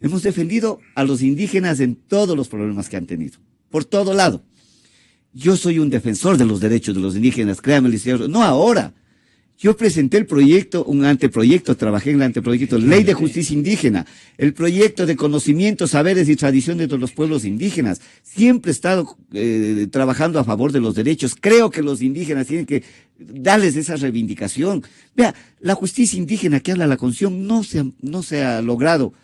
Speaker 4: Hemos defendido a los indígenas en todos los problemas que han tenido, por todo lado. Yo soy un defensor de los derechos de los indígenas, créame, licenciado, no ahora. Yo presenté el proyecto, un anteproyecto, trabajé en el anteproyecto, Ley de Justicia Indígena, el proyecto de conocimientos, saberes y tradiciones de los pueblos indígenas. Siempre he estado trabajando a favor de los derechos. Creo que los indígenas tienen que darles esa reivindicación. Vea, la justicia indígena que habla la Constitución no se ha logrado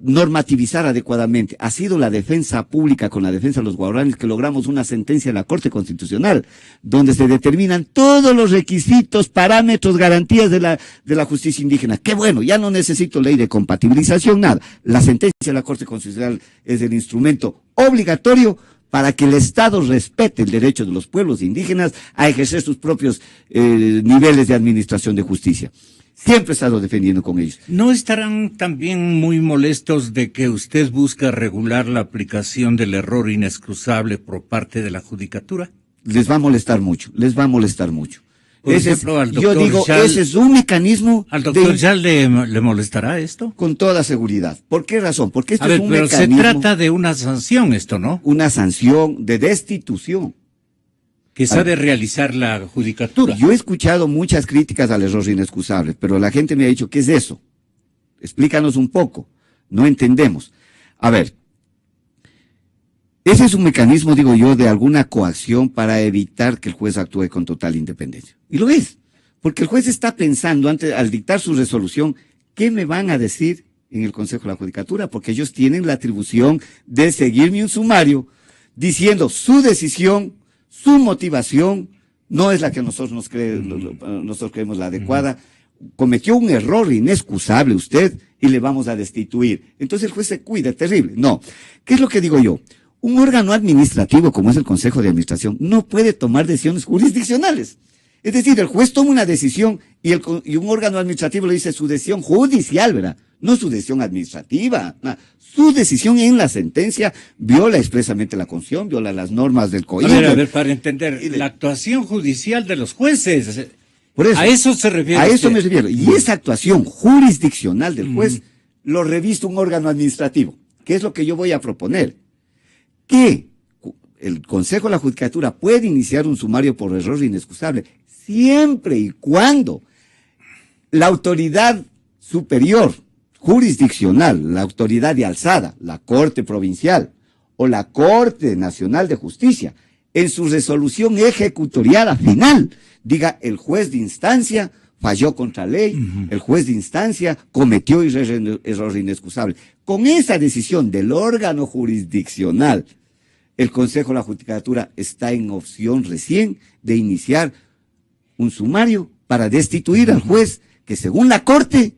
Speaker 4: normativizar adecuadamente. Ha sido la defensa pública con la defensa de los guaraníes que logramos una sentencia en la Corte Constitucional donde se determinan todos los requisitos, parámetros, garantías de la justicia indígena. Qué bueno, ya no necesito ley de compatibilización, nada. La sentencia de la Corte Constitucional es el instrumento obligatorio para que el Estado respete el derecho de los pueblos indígenas a ejercer sus propios niveles de administración de justicia. Siempre he estado defendiendo con ellos.
Speaker 1: ¿No estarán también muy molestos de que usted busca regular la aplicación del error inexcusable por parte de la Judicatura?
Speaker 4: Les va a molestar mucho, les va a molestar mucho.
Speaker 1: Ese
Speaker 4: es un mecanismo.
Speaker 1: ¿Al doctor Yal le molestará esto?
Speaker 4: Con toda seguridad. ¿Por qué razón? Porque esto es un
Speaker 1: pero
Speaker 4: mecanismo.
Speaker 1: Se trata de una sanción esto, ¿no?
Speaker 4: Una sanción de destitución.
Speaker 1: Que sabe realizar la Judicatura.
Speaker 4: Yo he escuchado muchas críticas al error inexcusable, pero la gente me ha dicho, ¿qué es eso? Explícanos un poco. No entendemos. A ver, ese es un mecanismo, digo yo, de alguna coacción para evitar que el juez actúe con total independencia. Y lo es, porque el juez está pensando, al dictar su resolución, ¿qué me van a decir en el Consejo de la Judicatura? Porque ellos tienen la atribución de seguirme un sumario diciendo su decisión, su motivación, no es la que nosotros creemos la adecuada. Cometió un error inexcusable usted y le vamos a destituir. Entonces el juez se cuida, terrible. No. ¿Qué es lo que digo yo? Un órgano administrativo como es el Consejo de Administración no puede tomar decisiones jurisdiccionales. Es decir, el juez toma una decisión y un órgano administrativo le dice su decisión judicial, ¿verdad? No su decisión administrativa. No. Su decisión en la sentencia viola expresamente la Constitución, viola las normas del COIP.
Speaker 1: A ver, para entender, la actuación judicial de los jueces.
Speaker 4: Por eso,
Speaker 1: a eso se refiere.
Speaker 4: A eso me refiero. Y esa actuación jurisdiccional del juez lo reviste un órgano administrativo. ¿Qué es lo que yo voy a proponer? Que el Consejo de la Judicatura puede iniciar un sumario por error inexcusable siempre y cuando la autoridad superior jurisdiccional, la autoridad de alzada, la Corte Provincial o la Corte Nacional de Justicia, en su resolución ejecutoriada final, diga el juez de instancia falló contra ley, el juez de instancia cometió error inexcusable. Con esa decisión del órgano jurisdiccional, el Consejo de la Judicatura está en opción recién de iniciar un sumario para destituir al juez que según la Corte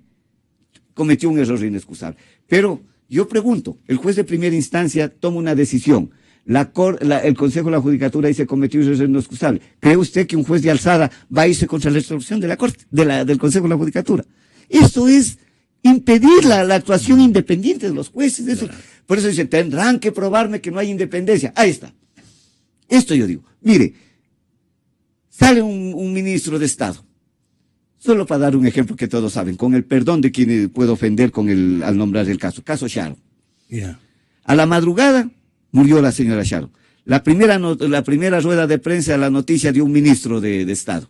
Speaker 4: cometió un error inexcusable. Pero yo pregunto, el juez de primera instancia toma una decisión, el Consejo de la Judicatura dice cometió un error inexcusable. ¿Cree usted que un juez de alzada va a irse contra la resolución de la Corte, del Consejo de la Judicatura? Esto es impedir la actuación independiente de los jueces. Eso, por eso dice, tendrán que probarme que no hay independencia. Ahí está. Esto yo digo. Mire, sale un ministro de Estado, solo para dar un ejemplo que todos saben, con el perdón de quien puedo ofender al nombrar el caso Sharon.
Speaker 1: Yeah.
Speaker 4: A la madrugada murió la señora Sharon. La primera rueda de prensa, la noticia de un ministro de Estado.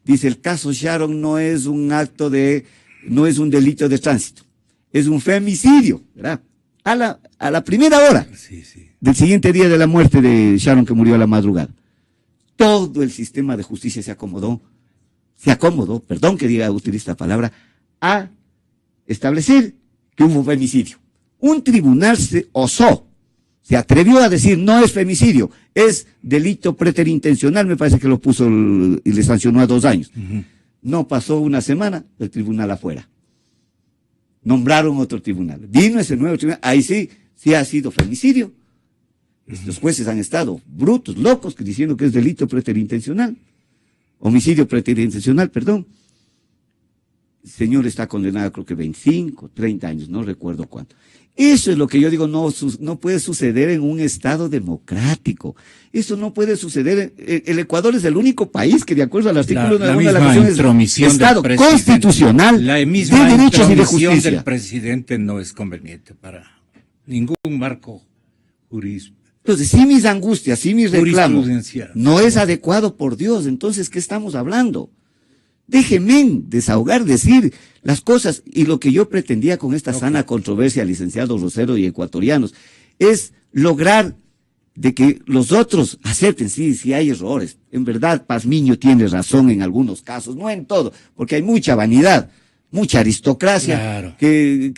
Speaker 4: Dice, el caso Sharon no es un no es un delito de tránsito, es un femicidio, ¿verdad? A la primera hora del siguiente día de la muerte de Sharon, que murió a la madrugada. Todo el sistema de justicia se acomodó, perdón que utilice esta palabra, a establecer que hubo femicidio. Un tribunal se se atrevió a decir no es femicidio, es delito preterintencional, me parece que lo puso y le sancionó a 2 años. No pasó una semana, el tribunal afuera. Nombraron otro tribunal. Vino ese nuevo tribunal, ahí sí ha sido femicidio. Los jueces han estado brutos, locos, diciendo que es delito preterintencional. Homicidio preterintencional, perdón. El señor está condenado creo que 25, 30 años, no recuerdo cuánto. Eso es lo que yo digo, no puede suceder en un Estado democrático. Eso no puede suceder. El Ecuador es el único país que, de acuerdo al artículo de la Constitución, es Estado constitucional de derechos y de justicia.
Speaker 1: Del presidente no es conveniente para ningún marco jurídico.
Speaker 4: Entonces, sí mis angustias, sí mis reclamos, no es adecuado, por Dios. Entonces, ¿qué estamos hablando? Déjenme desahogar, decir las cosas, y lo que yo pretendía con esta sana controversia, licenciado Rosero y ecuatorianos, es lograr de que los otros acepten, sí hay errores. En verdad, Pazmiño tiene razón en algunos casos, no en todo, porque hay mucha vanidad, mucha aristocracia,
Speaker 1: claro.
Speaker 4: que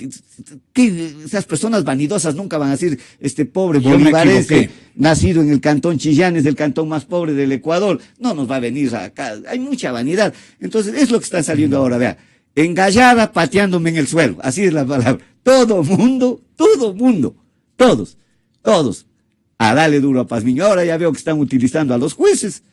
Speaker 4: esas personas vanidosas nunca van a decir, este pobre bolivarense, nacido en el cantón Chillán, es el cantón más pobre del Ecuador, no nos va a venir acá, hay mucha vanidad. Entonces, es lo que está saliendo ahora, vea, engallada pateándome en el suelo, así es la palabra. Todo mundo, todos, a darle duro a Pazmiño. Ahora ya veo que están utilizando a los jueces,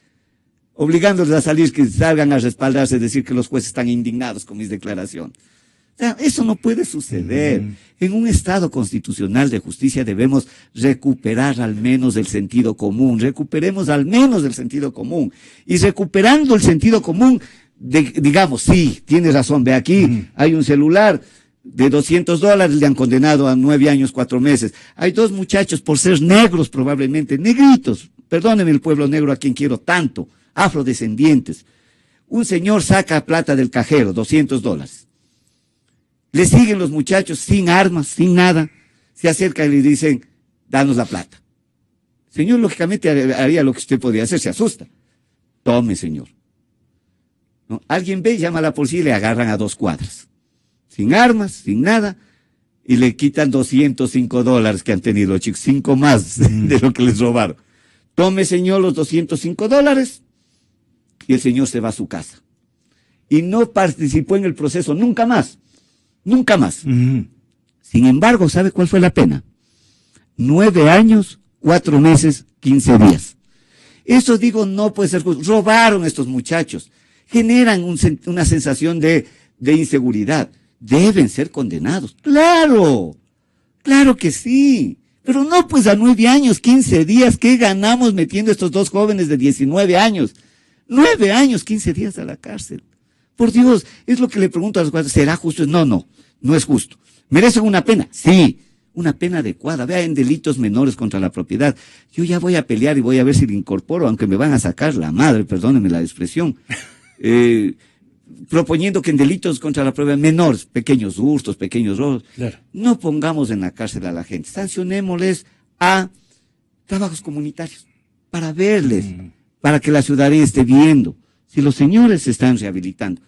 Speaker 4: obligándoles a salir, que salgan a respaldarse, decir que los jueces están indignados con mis declaraciones. O sea, eso no puede suceder. En un Estado constitucional de justicia debemos recuperar al menos el sentido común. Recuperemos al menos el sentido común. Y recuperando el sentido común, digamos, sí, tiene razón, ve aquí, hay un celular de $200, le han condenado a 9 años, 4 meses. Hay 2 muchachos por ser negros, probablemente, negritos, perdónenme el pueblo negro a quien quiero tanto, afrodescendientes. Un señor saca plata del cajero, $200. Le siguen los muchachos sin armas, sin nada, se acercan y le dicen, danos la plata. Señor, lógicamente haría lo que usted podría hacer, se asusta. Tome, señor. ¿No? Alguien ve, llama a la policía y le agarran a 2 cuadras. Sin armas, sin nada, y le quitan $205 que han tenido los chicos, 5 más de lo que les robaron. Tome, señor, los $205, y el señor se va a su casa. Y no participó en el proceso nunca más. Nunca más. Sin embargo, ¿sabe cuál fue la pena? 9 años, 4 meses, 15 días. Eso digo, no puede ser justo. Robaron estos muchachos. Generan una sensación de inseguridad. Deben ser condenados. ¡Claro! ¡Claro que sí! Pero no pues a 9 años, 15 días. ¿Qué ganamos metiendo a estos 2 jóvenes de 19 años? 9 años, 15 días a la cárcel. Por Dios, es lo que le pregunto a los jueces. ¿Será justo? No es justo. ¿Merecen una pena? Sí, una pena adecuada. Vea, en delitos menores contra la propiedad. Yo ya voy a pelear y voy a ver si le incorporo, aunque me van a sacar la madre, perdónenme la expresión. Proponiendo que en delitos contra la propiedad menores, pequeños hurtos, pequeños robos, claro, no pongamos en la cárcel a la gente. Sancionémosles a trabajos comunitarios para verles, para que la ciudadanía esté viendo si los señores se están rehabilitando.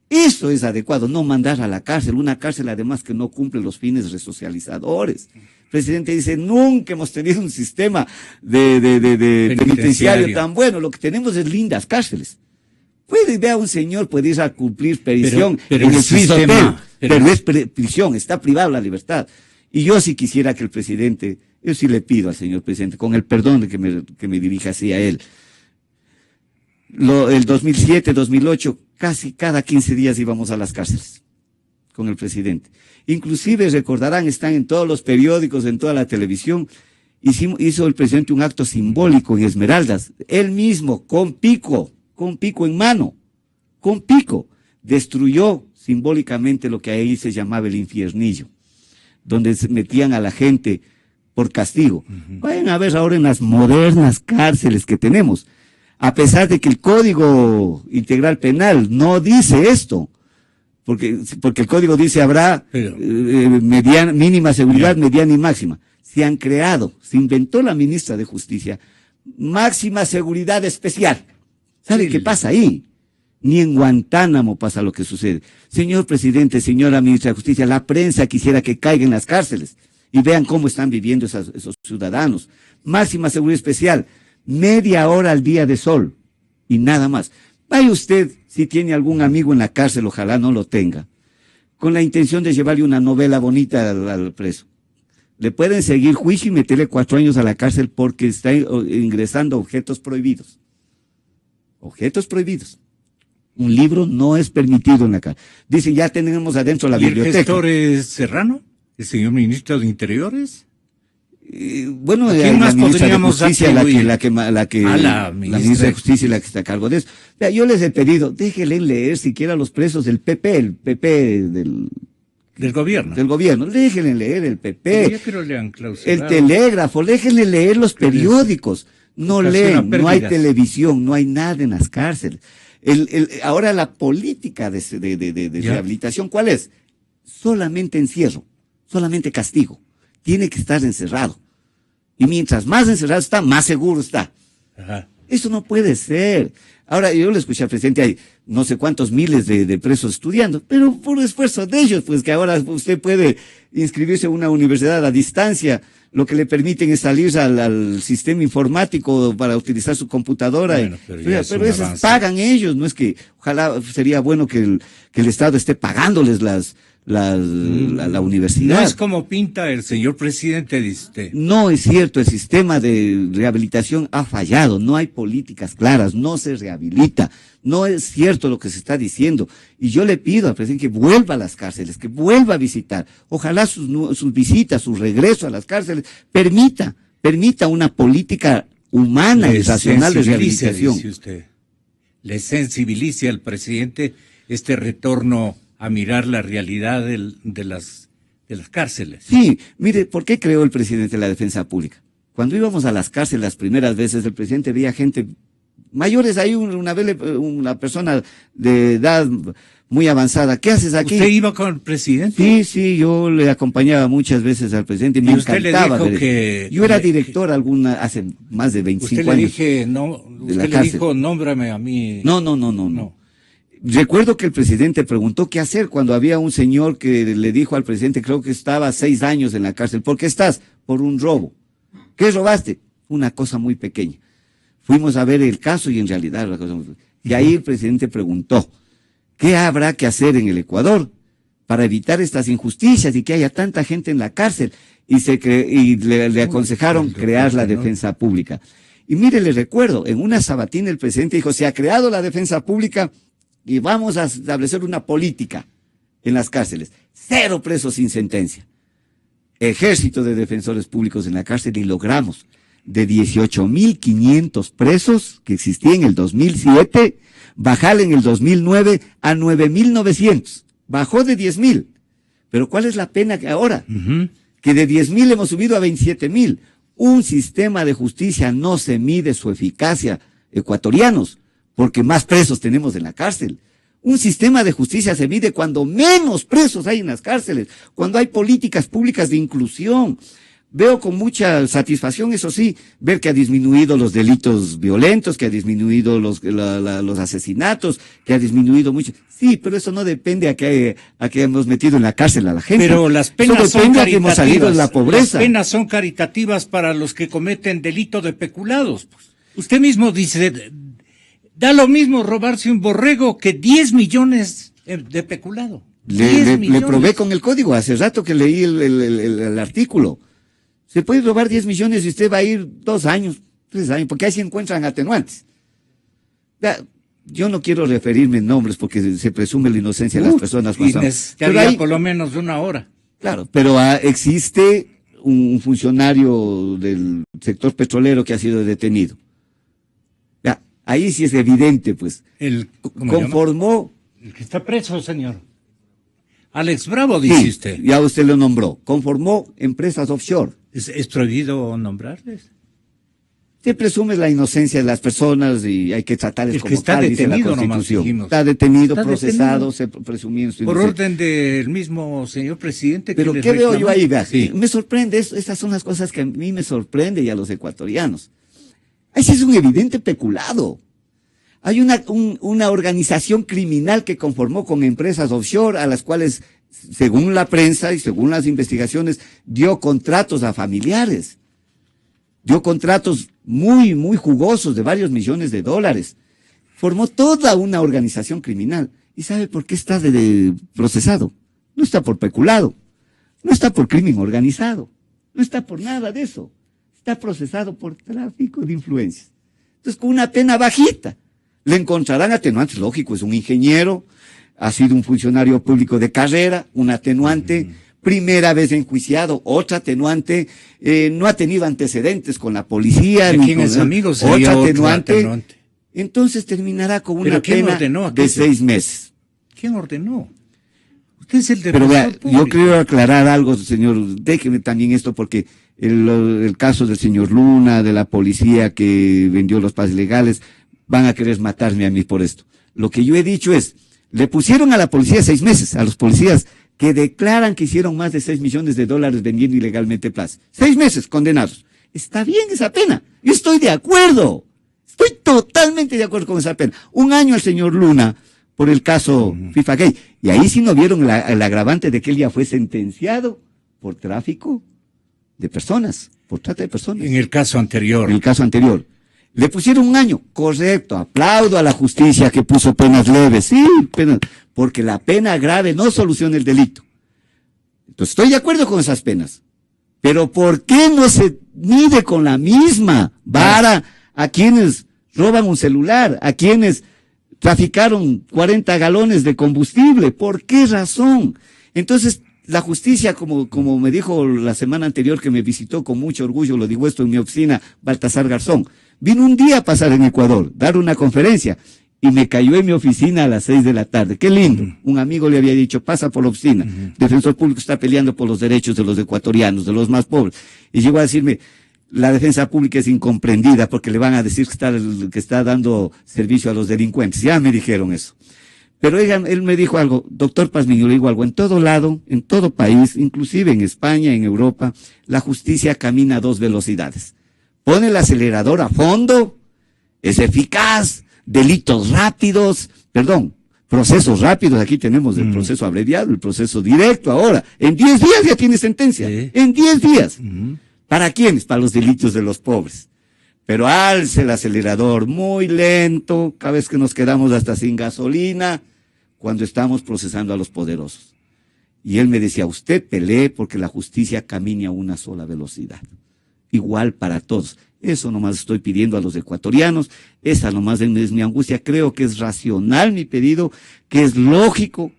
Speaker 4: Eso es adecuado, no mandar a la cárcel, una cárcel además que no cumple los fines resocializadores. presidente dice, nunca hemos tenido un sistema de penitenciario tan bueno, lo que tenemos es lindas cárceles. Puede ver a un señor, puede ir a cumplir prisión
Speaker 1: pero
Speaker 4: en el
Speaker 1: sistema,
Speaker 4: pero es prisión, está privado la libertad. Y yo sí quisiera que el presidente, yo sí le pido al señor presidente, con el perdón de que me dirija así a él, el 2007, 2008, casi cada 15 días íbamos a las cárceles con el presidente. Inclusive, recordarán, están en todos los periódicos, en toda la televisión, hizo el presidente un acto simbólico en Esmeraldas, él mismo, con pico en mano, con pico, destruyó simbólicamente lo que ahí se llamaba el infiernillo, donde se metían a la gente por castigo. Vayan a ver ahora en las modernas cárceles que tenemos, a pesar de que el Código Integral Penal no dice esto, porque el Código dice habrá mínima seguridad, mediana y máxima. Se han creado, se inventó la ministra de Justicia, máxima seguridad especial. ¿Sabe qué pasa ahí? Ni en Guantánamo pasa lo que sucede. Señor presidente, señora ministra de Justicia, la prensa quisiera que caiga en las cárceles y vean cómo están viviendo esos ciudadanos. Máxima seguridad especial, media hora al día de sol y nada más. Vaya usted, si tiene algún amigo en la cárcel, ojalá no lo tenga, con la intención de llevarle una novela bonita al preso. Le pueden seguir juicio y meterle 4 años a la cárcel porque está ingresando objetos prohibidos. Objetos prohibidos. Un libro no es permitido en la cárcel. Dicen, ya tenemos adentro la biblioteca.
Speaker 1: ¿Y el gestor es Serrano? ¿El señor ministro de Interiores?
Speaker 4: Bueno,
Speaker 1: ¿a quién más podríamos
Speaker 4: la ministra de Justicia, la que está a cargo de eso. O sea, yo les he pedido, déjenle leer siquiera a los presos del PP, el PP del
Speaker 1: gobierno.
Speaker 4: Del gobierno, déjenle leer el PP.
Speaker 1: Yo creo que le han clausurado.
Speaker 4: El Telégrafo, déjenle leer los periódicos. No leen, no hay televisión, no hay nada en las cárceles. Ahora la política de rehabilitación, ¿cuál es? Solamente encierro, solamente castigo. Tiene que estar encerrado. Y mientras más encerrado está, más seguro está. Ajá. Eso no puede ser. Ahora, yo le escuché al presidente, hay no sé cuántos miles de presos estudiando, pero por esfuerzo de ellos, pues que ahora usted puede inscribirse en una universidad a distancia, lo que le permiten es salir al sistema informático para utilizar su computadora. Bueno, pero eso pagan ellos, no es que, ojalá sería bueno que el Estado esté pagándoles la universidad.
Speaker 1: No es como pinta el señor presidente, dice usted.
Speaker 4: No es cierto, el sistema de rehabilitación ha fallado, no hay políticas claras, no se rehabilita, no es cierto lo que se está diciendo. Y yo le pido al presidente que vuelva a las cárceles, que vuelva a visitar. Ojalá sus visitas, su regreso a las cárceles, permita una política humana y racional de rehabilitación.
Speaker 1: Dice usted. Le sensibilice al presidente este retorno a mirar la realidad de las cárceles.
Speaker 4: Sí, mire, ¿por qué creó el presidente la defensa pública? Cuando íbamos a las cárceles las primeras veces, el presidente veía gente mayores, ahí una persona de edad muy avanzada. ¿Qué haces aquí?
Speaker 1: ¿Usted iba con el presidente?
Speaker 4: Sí, yo le acompañaba muchas veces al presidente y me encantaba.
Speaker 1: Le dijo que
Speaker 4: yo era director hace más de 25 años.
Speaker 1: Usted le dijo, nómbrame a mí.
Speaker 4: No. Recuerdo que el presidente preguntó qué hacer cuando había un señor que le dijo al presidente, creo que estaba 6 años en la cárcel. ¿Por qué estás? Por un robo. ¿Qué robaste? Una cosa muy pequeña. Fuimos a ver el caso y en realidad la cosa muy pequeña. Y ahí el presidente preguntó, ¿qué habrá que hacer en el Ecuador para evitar estas injusticias y que haya tanta gente en la cárcel? Y le aconsejaron crear la defensa pública. Y mire, le recuerdo, en una sabatina el presidente dijo, se ha creado la defensa pública y vamos a establecer una política en las cárceles. 0 presos sin sentencia. Ejército de defensores públicos en la cárcel y logramos de 18.500 presos que existían en el 2007, bajar en el 2009 a 9.900. Bajó de 10.000. Pero ¿cuál es la pena que ahora? Que de 10.000 hemos subido a 27.000. Un sistema de justicia no se mide su eficacia, ecuatorianos, porque más presos tenemos en la cárcel. Un sistema de justicia se mide cuando menos presos hay en las cárceles, cuando hay políticas públicas de inclusión. Veo con mucha satisfacción, eso sí, ver que ha disminuido los delitos violentos, que ha disminuido los asesinatos, que ha disminuido mucho. Sí, pero eso no depende a que hemos metido en la cárcel a la gente.
Speaker 1: Pero las penas son caritativas. A que hemos salido de la
Speaker 4: pobreza.
Speaker 1: Las penas son caritativas para los que cometen delito de peculados. Usted mismo dice, da lo mismo robarse un borrego que 10 millones de peculado.
Speaker 4: Le probé con el código, hace rato que leí el artículo. Se puede robar 10 millones y usted va a ir 2 años, 3 años, porque ahí se encuentran atenuantes. Yo no quiero referirme en nombres porque se presume la inocencia de las personas.
Speaker 1: Necesitaría por lo menos 1 hora.
Speaker 4: Claro, pero existe un funcionario del sector petrolero que ha sido detenido. Ahí sí es evidente, pues. Conformó.
Speaker 1: El que está preso, señor. Alex Bravo, dice usted.
Speaker 4: Ya usted lo nombró. Conformó empresas offshore.
Speaker 1: ¿Es prohibido nombrarles?
Speaker 4: Se presume la inocencia de las personas y hay que tratarles como tal, dice la Constitución. Está detenido, procesado, se presumió su
Speaker 1: por orden del mismo señor presidente.
Speaker 4: Pero ¿qué veo yo ahí? Sí. Me sorprende, esas son las cosas que a mí me sorprende y a los ecuatorianos. Ahí sí es un evidente peculado. Hay una organización criminal que conformó con empresas offshore a las cuales, según la prensa y según las investigaciones, dio contratos a familiares. Dio contratos muy, muy jugosos de varios millones de dólares. Formó toda una organización criminal. ¿Y sabe por qué está procesado? No está por peculado. No está por crimen organizado. No está por nada de eso. Está procesado por tráfico de influencias. Entonces, con una pena bajita. Le encontrarán atenuantes, lógico, es un ingeniero, ha sido un funcionario público de carrera, un atenuante, primera vez enjuiciado, otra atenuante, no ha tenido antecedentes con la policía.
Speaker 1: ¿De quién es amigo?
Speaker 4: Otra atenuante. Entonces terminará con una pena de 6 meses.
Speaker 1: ¿Quién ordenó? Usted es el
Speaker 4: defensor público. Pero vea, yo quiero aclarar algo, señor, déjeme también esto porque el caso del señor Luna, de la policía que vendió los pases legales, van a querer matarme a mí por esto. Lo que yo he dicho es, le pusieron a la policía 6 meses, a los policías que declaran que hicieron más de 6 millones de dólares vendiendo ilegalmente plazas. 6 meses condenados. Está bien esa pena. Yo estoy de acuerdo. Estoy totalmente de acuerdo con esa pena. 1 año al señor Luna por el caso FIFA Gay. Y ahí sí no vieron el agravante de que él ya fue sentenciado por tráfico de personas, por trata de personas.
Speaker 1: En el caso anterior.
Speaker 4: En el caso anterior. Le pusieron 1 año, correcto, aplaudo a la justicia que puso penas leves, sí, penas, porque la pena grave no soluciona el delito. Entonces estoy de acuerdo con esas penas, pero ¿por qué no se mide con la misma vara a quienes roban un celular, a quienes traficaron 40 galones de combustible? ¿Por qué razón? Entonces, la justicia, como me dijo la semana anterior que me visitó con mucho orgullo, lo digo esto en mi oficina, Baltasar Garzón, vino un día a pasar en Ecuador, dar una conferencia, y me cayó en mi oficina a las 6 de la tarde. Qué lindo. Un amigo le había dicho, pasa por la oficina. Defensor público está peleando por los derechos de los ecuatorianos, de los más pobres. Y llegó a decirme, la defensa pública es incomprendida porque le van a decir que está dando servicio a los delincuentes. Ya me dijeron eso. Pero él me dijo algo, doctor Pazmiño, le digo algo, en todo lado, en todo país, inclusive en España, en Europa, la justicia camina a 2 velocidades. Pone el acelerador a fondo, es eficaz, procesos rápidos, aquí tenemos el proceso abreviado, el proceso directo ahora, en 10 días ya tiene sentencia, en 10 días. ¿Para quiénes? Para los delitos de los pobres. Pero alce el acelerador muy lento, cada vez que nos quedamos hasta sin gasolina, cuando estamos procesando a los poderosos. Y él me decía, usted pelee porque la justicia camine a una sola velocidad. Igual para todos. Eso nomás estoy pidiendo a los ecuatorianos, esa nomás es mi angustia. Creo que es racional mi pedido, que es lógico,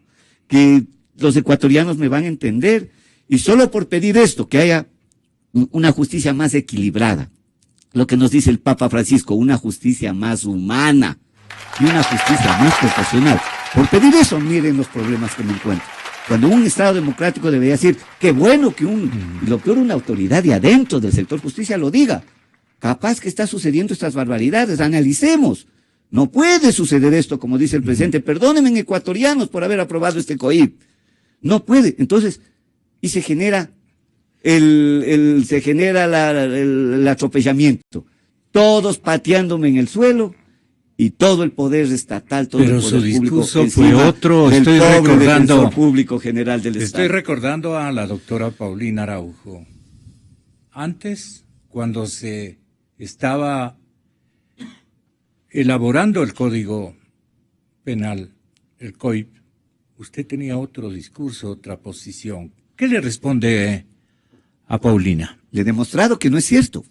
Speaker 4: que los ecuatorianos me van a entender. Y solo por pedir esto, que haya una justicia más equilibrada. Lo que nos dice el Papa Francisco, una justicia más humana y una justicia más proporcional. Por pedir eso, miren los problemas que me encuentro. Cuando un Estado democrático debería decir, qué bueno que lo peor una autoridad de adentro del sector justicia lo diga. Capaz que está sucediendo estas barbaridades, analicemos. No puede suceder esto, como dice el presidente. Perdónenme, ecuatorianos, por haber aprobado este COIP. No puede. Entonces, y se genera se genera el atropellamiento. Todos pateándome en el suelo y todo el poder estatal, todo
Speaker 1: pero
Speaker 4: el poder
Speaker 1: su
Speaker 4: público
Speaker 1: discurso fue otro.
Speaker 4: Estoy recordando público general del Estado.
Speaker 1: Estoy recordando a la doctora Paulina Araujo. Antes, cuando se estaba elaborando el Código Penal, el COIP, usted tenía otro discurso, otra posición. ¿Qué le responde a Paulina?
Speaker 4: Le he demostrado que no es cierto,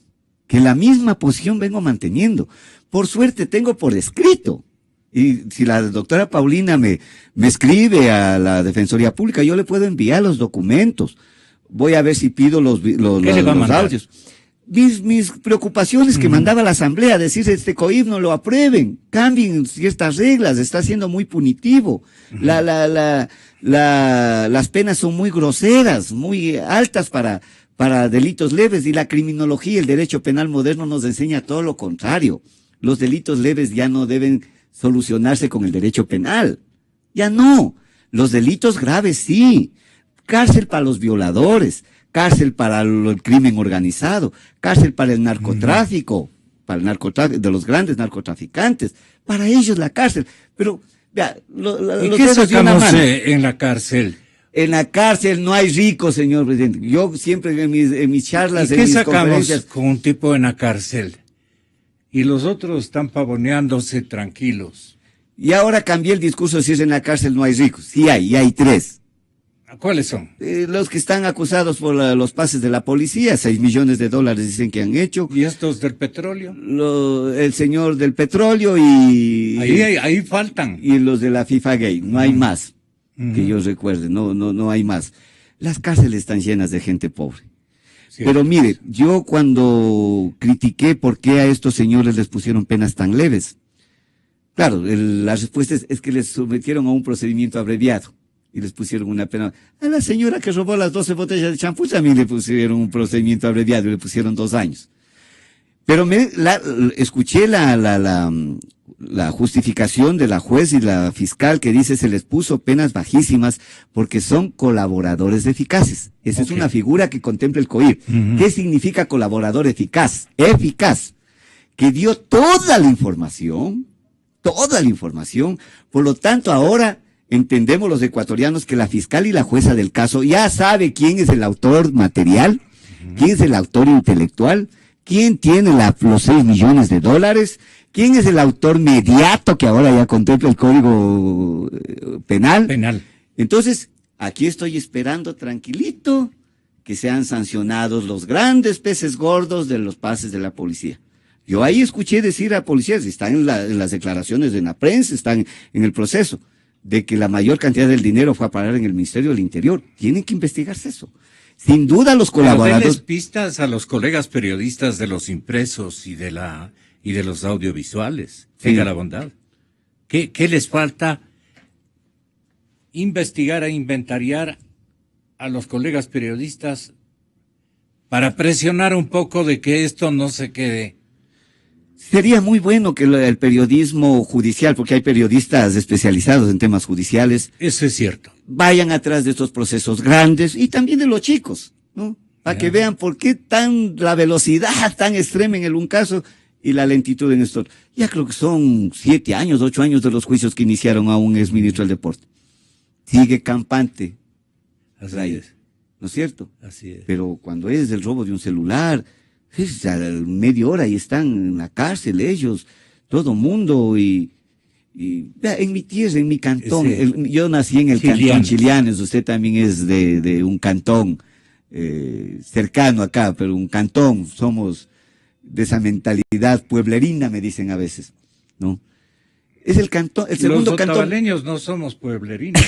Speaker 4: que la misma posición vengo manteniendo. Por suerte tengo por escrito. Y si la doctora Paulina me escribe a la Defensoría Pública, yo le puedo enviar los documentos. Voy a ver si pido los audios. Mis preocupaciones que mandaba la Asamblea, decir este COIP no lo aprueben, cambien ciertas reglas, está siendo muy punitivo. Las penas son muy groseras, muy altas para delitos leves, y la criminología, el derecho penal moderno nos enseña todo lo contrario. Los delitos leves ya no deben solucionarse con el derecho penal. Ya no. Los delitos graves sí. Cárcel para los violadores, cárcel para el crimen organizado, cárcel para el narcotráfico, de los grandes narcotraficantes. Para ellos la cárcel. Pero, vea,
Speaker 1: ¿y qué sacamos en la cárcel?
Speaker 4: En la cárcel no hay ricos, señor presidente. Yo siempre en mis charlas,
Speaker 1: ¿y qué sacamos con un tipo en la cárcel? Y los otros están pavoneándose tranquilos.
Speaker 4: Y ahora cambié el discurso de si es en la cárcel no hay ricos. Sí hay, y hay tres.
Speaker 1: ¿Cuáles son?
Speaker 4: Los que están acusados por los pases de la policía, 6 millones de dólares dicen que han hecho.
Speaker 1: ¿Y estos del petróleo?
Speaker 4: El señor del petróleo y...
Speaker 1: Ahí faltan.
Speaker 4: Y los de la FIFA Gay, no hay más, que yo recuerde, no hay más. Las cárceles están llenas de gente pobre. Sí, pero mire, yo cuando critiqué por qué a estos señores les pusieron penas tan leves, claro, la respuesta es que les sometieron a un procedimiento abreviado. Y les pusieron una pena. A la señora que robó las 12 botellas de champú también le pusieron un procedimiento abreviado y le pusieron 2 años. Pero escuché la justificación de la juez y la fiscal que dice se les puso penas bajísimas porque son colaboradores eficaces. Esa es una figura que contempla el COIP. ¿Qué significa colaborador eficaz? Eficaz. Que dio toda la información. Por lo tanto, ahora entendemos los ecuatorianos que la fiscal y la jueza del caso ya sabe quién es el autor material, quién es el autor intelectual, quién tiene los 6 millones de dólares, quién es el autor mediato que ahora ya contempla el Código Penal. Entonces, aquí estoy esperando tranquilito que sean sancionados los grandes peces gordos de los pases de la policía. Yo ahí escuché decir a policías, están en las declaraciones de la prensa, están en el proceso, de que la mayor cantidad del dinero fue a parar en el Ministerio del Interior. Tienen que investigarse eso. Sin duda los colaboradores...
Speaker 1: Denles pistas a los colegas periodistas de los impresos y de los audiovisuales. Tenga la bondad. ¿Qué les falta? Investigar e inventariar a los colegas periodistas para presionar un poco de que esto no se quede.
Speaker 4: Sería muy bueno que el periodismo judicial, porque hay periodistas especializados en temas judiciales.
Speaker 1: Eso es cierto.
Speaker 4: Vayan atrás de estos procesos grandes y también de los chicos, ¿no? Para que vean por qué la velocidad tan extrema en un caso y la lentitud en esto. Ya creo que son 7 años, 8 años de los juicios que iniciaron a un exministro del deporte. Sigue campante.
Speaker 1: Así es.
Speaker 4: ¿No es cierto?
Speaker 1: Así es.
Speaker 4: Pero cuando es el robo de un celular, es a media hora y están en la cárcel ellos, todo mundo y en mi tierra, en mi cantón, yo nací en el cantón Chilianes, usted también es de un cantón cercano acá, pero un cantón, somos de esa mentalidad pueblerina, me dicen a veces, ¿no? Es el cantón, el segundo cantón. Los
Speaker 1: otavaleños no somos pueblerinos,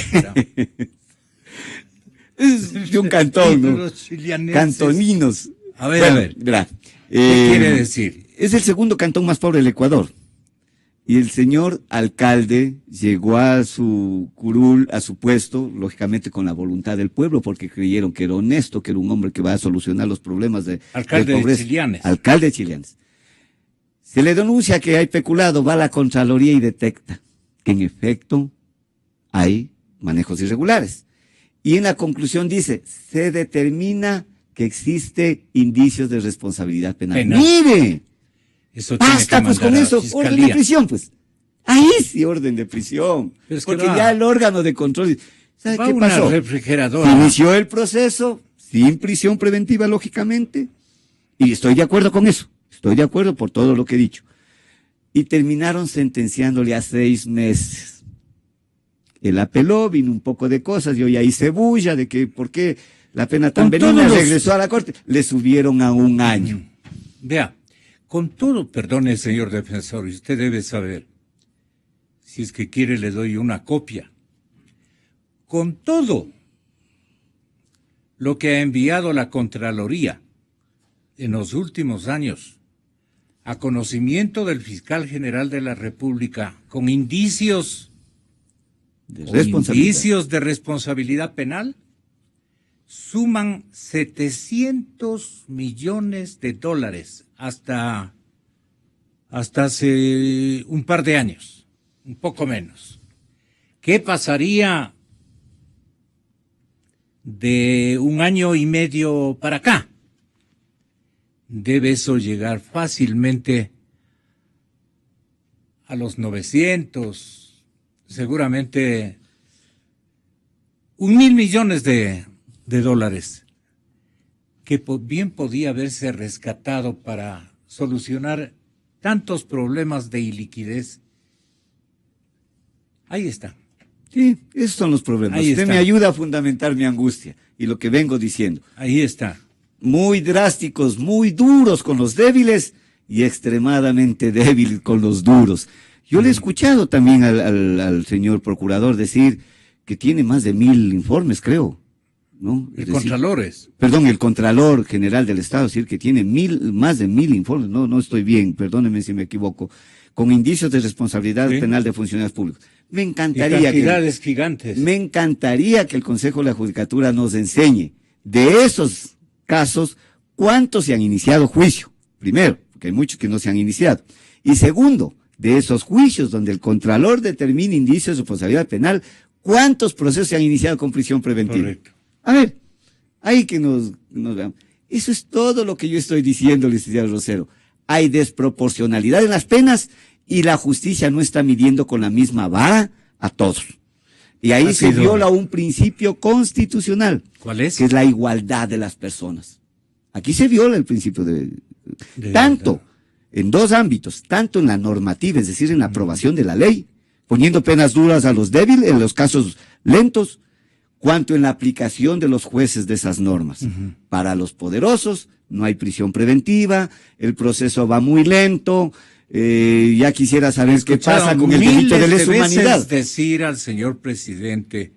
Speaker 4: es de un cantón, ¿no?
Speaker 1: Los chilianeses.
Speaker 4: Cantoninos.
Speaker 1: A ver.
Speaker 4: Mira,
Speaker 1: ¿qué quiere decir?
Speaker 4: Es el segundo cantón más pobre del Ecuador. Y el señor alcalde llegó a su curul, a su puesto, lógicamente con la voluntad del pueblo, porque creyeron que era honesto, que era un hombre que va a solucionar los problemas de
Speaker 1: alcalde de Chilianes.
Speaker 4: Alcalde de Chilianes. Se le denuncia que hay peculado, va a la Contraloría y detecta que en efecto hay manejos irregulares. Y en la conclusión dice, se determina que existe indicios de responsabilidad penal. ¡Mire!
Speaker 1: Eso
Speaker 4: basta pues con eso, orden de prisión pues. Ahí sí orden de prisión. Porque ya el órgano de control... ¿Sabe qué pasó? Inició el proceso sin prisión preventiva, lógicamente, y estoy de acuerdo con eso. Estoy de acuerdo por todo lo que he dicho. Y terminaron sentenciándole a 6 meses. Él apeló, vino un poco de cosas, yo ya hice bulla de que por qué la pena tan benigna regresó a la corte. Le subieron a 1 año.
Speaker 1: Vea, con todo, perdone, señor defensor, y usted debe saber, si es que quiere le doy una copia. Con todo lo que ha enviado la Contraloría en los últimos años a conocimiento del fiscal general de la República con indicios de responsabilidad penal, suman $700 millones hasta hace un par de años, un poco menos. ¿Qué pasaría de 1 año y medio para acá? Debe eso llegar fácilmente a los 900, seguramente $1.000 millones de dólares, que bien podía haberse rescatado para solucionar tantos problemas de iliquidez. Ahí está.
Speaker 4: Sí, esos son los problemas. Usted me ayuda a fundamentar mi angustia y lo que vengo diciendo.
Speaker 1: Ahí está.
Speaker 4: Muy drásticos, muy duros con los débiles y extremadamente débiles con los duros. Yo le he escuchado también al señor procurador decir que tiene más de 1.000 informes, creo, ¿no?
Speaker 1: El Contralores.
Speaker 4: Perdón, el Contralor General del Estado, decir que tiene más de 1.000 informes, no estoy bien, perdóneme si me equivoco, con indicios de responsabilidad penal de funcionarios públicos. Me encantaría
Speaker 1: gigantes.
Speaker 4: Me encantaría que el Consejo de la Judicatura nos enseñe de esos casos cuántos se han iniciado juicio. Primero, porque hay muchos que no se han iniciado. Y segundo, de esos juicios donde el Contralor determina indicios de responsabilidad penal, ¿cuántos procesos se han iniciado con prisión preventiva?
Speaker 1: Correcto.
Speaker 4: A ver, ahí que nos veamos. Eso es todo lo que yo estoy diciendo, licenciado Rosero. Hay desproporcionalidad en las penas y la justicia no está midiendo con la misma vara a todos. Y ahí se viola un principio constitucional.
Speaker 1: ¿Cuál es?
Speaker 4: Que es la igualdad de las personas. Aquí se viola el principio de tanto en 2 ámbitos, tanto en la normativa, es decir, en la aprobación de la ley, poniendo penas duras a los débiles, en los casos lentos, cuanto en la aplicación de los jueces de esas normas. Para los poderosos no hay prisión preventiva, el proceso va muy lento, ya quisiera saber qué pasa con el delito de lesa humanidad.
Speaker 1: Es decir al señor presidente,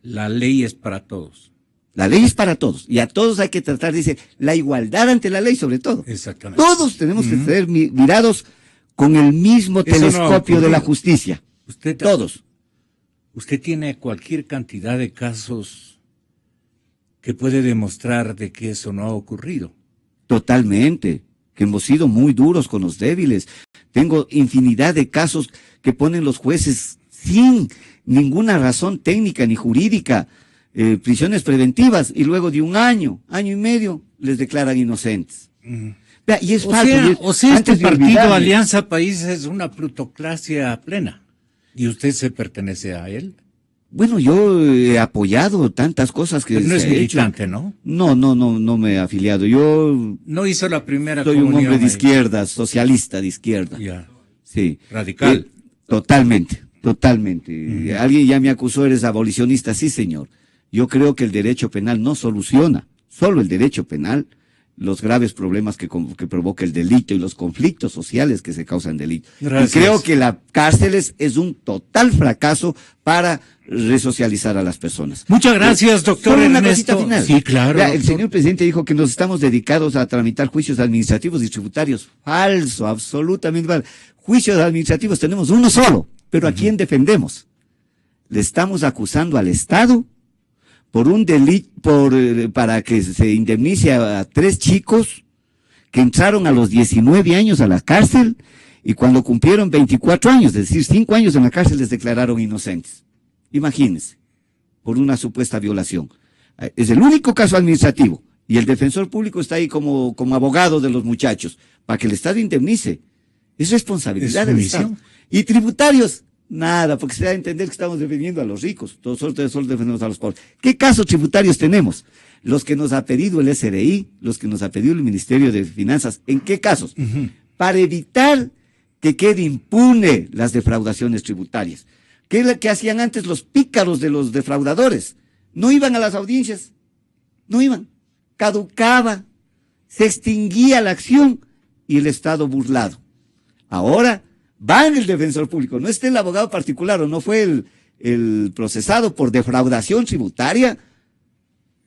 Speaker 1: la ley es para todos.
Speaker 4: La ley es para todos, y a todos hay que tratar, dice, la igualdad ante la ley sobre todo.
Speaker 1: Exactamente.
Speaker 4: Todos tenemos que ser mirados con el mismo telescopio de la justicia. Todos.
Speaker 1: Usted tiene cualquier cantidad de casos que puede demostrar de que eso no ha ocurrido.
Speaker 4: Totalmente, que hemos sido muy duros con los débiles. Tengo infinidad de casos que ponen los jueces sin ninguna razón técnica ni jurídica, prisiones preventivas, y luego de 1 año, año y medio, les declaran inocentes. Y es falso.
Speaker 1: O sea, este partido Alianza País es una plutocracia plena. ¿Y usted se pertenece a él?
Speaker 4: Bueno, yo he apoyado tantas cosas que
Speaker 1: no es militante, ¿no?
Speaker 4: No me he afiliado. Yo
Speaker 1: no hizo la primera
Speaker 4: soy un hombre de izquierda, socialista de izquierda.
Speaker 1: Ya.
Speaker 4: Sí.
Speaker 1: Radical.
Speaker 4: Totalmente. Alguien ya me acusó, eres abolicionista. Sí, señor. Yo creo que el derecho penal no soluciona, solo el derecho penal, los graves problemas que provoca el delito y los conflictos sociales que se causan delito. Gracias. Y creo que la cárcel es un total fracaso para resocializar a las personas.
Speaker 1: Muchas gracias, doctor Ernesto.
Speaker 4: Una cosita final.
Speaker 1: Sí, claro.
Speaker 4: El señor presidente dijo que nos estamos dedicados a tramitar juicios administrativos y tributarios. Falso, absolutamente falso. Juicios administrativos tenemos uno solo, pero ¿a quién defendemos? Le estamos acusando al Estado por un delito, para que se indemnice a 3 chicos que entraron a los 19 años a la cárcel y cuando cumplieron 24 años, es decir, 5 años en la cárcel, les declararon inocentes. Imagínense, por una supuesta violación. Es el único caso administrativo Y el defensor público está ahí como abogado de los muchachos, para que el Estado indemnice. Es responsabilidad del Estado. Y tributarios, nada, porque se da a entender que estamos defendiendo a los ricos, solo defendemos a los pobres. ¿Qué casos tributarios tenemos? Los que nos ha pedido el SRI, los que nos ha pedido el Ministerio de Finanzas, ¿en qué casos? Para evitar que quede impune las defraudaciones tributarias. ¿Qué es lo que hacían antes los pícaros de los defraudadores? No iban a las audiencias, no iban. Caducaba, se extinguía la acción y el Estado burlado. Ahora va en el defensor público, no está el abogado particular o no fue el procesado por defraudación tributaria,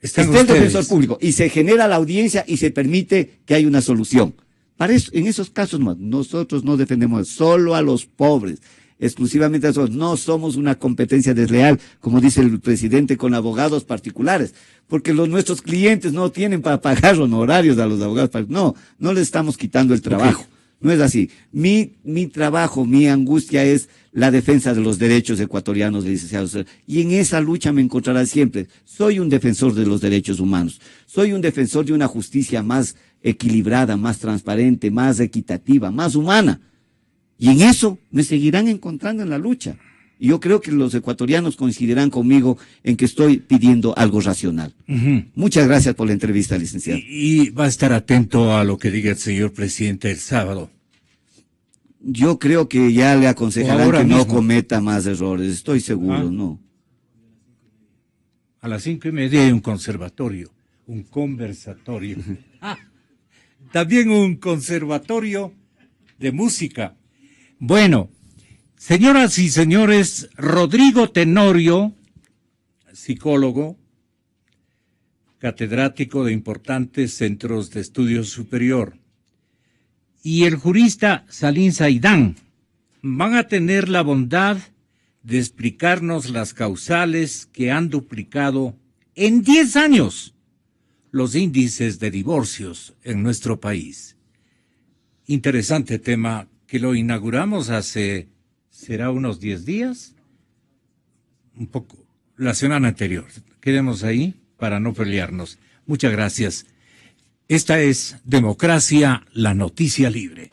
Speaker 4: está el defensor público y se genera la audiencia y se permite que haya una solución. Para eso, en esos casos nosotros no defendemos solo a los pobres, exclusivamente a nosotros. No somos una competencia desleal, como dice el presidente, con abogados particulares, porque nuestros clientes no tienen para pagar honorarios a los abogados particulares. No les estamos quitando el trabajo. Okay. No es así. Mi trabajo, mi angustia es la defensa de los derechos ecuatorianos, licenciados. Y en esa lucha me encontrará siempre. Soy un defensor de los derechos humanos. Soy un defensor de una justicia más equilibrada, más transparente, más equitativa, más humana. Y en eso me seguirán encontrando en la lucha. Y yo creo que los ecuatorianos coincidirán conmigo en que estoy pidiendo algo racional. Muchas gracias por la entrevista, licenciado.
Speaker 1: Y va a estar atento a lo que diga el señor presidente el sábado.
Speaker 4: Yo creo que ya le aconsejarán que no cometa más errores, estoy seguro, ¿no?
Speaker 1: A las 5:30 hay un conversatorio. También un conservatorio de música. Bueno, señoras y señores, Rodrigo Tenorio, psicólogo, catedrático de importantes centros de estudio superior, y el jurista Salim Saidán van a tener la bondad de explicarnos las causales que han duplicado en 10 años los índices de divorcios en nuestro país. Interesante tema que lo inauguramos será unos 10 días, un poco, la semana anterior. Quedemos ahí para no pelearnos. Muchas gracias. Esta es Democracia, la noticia libre.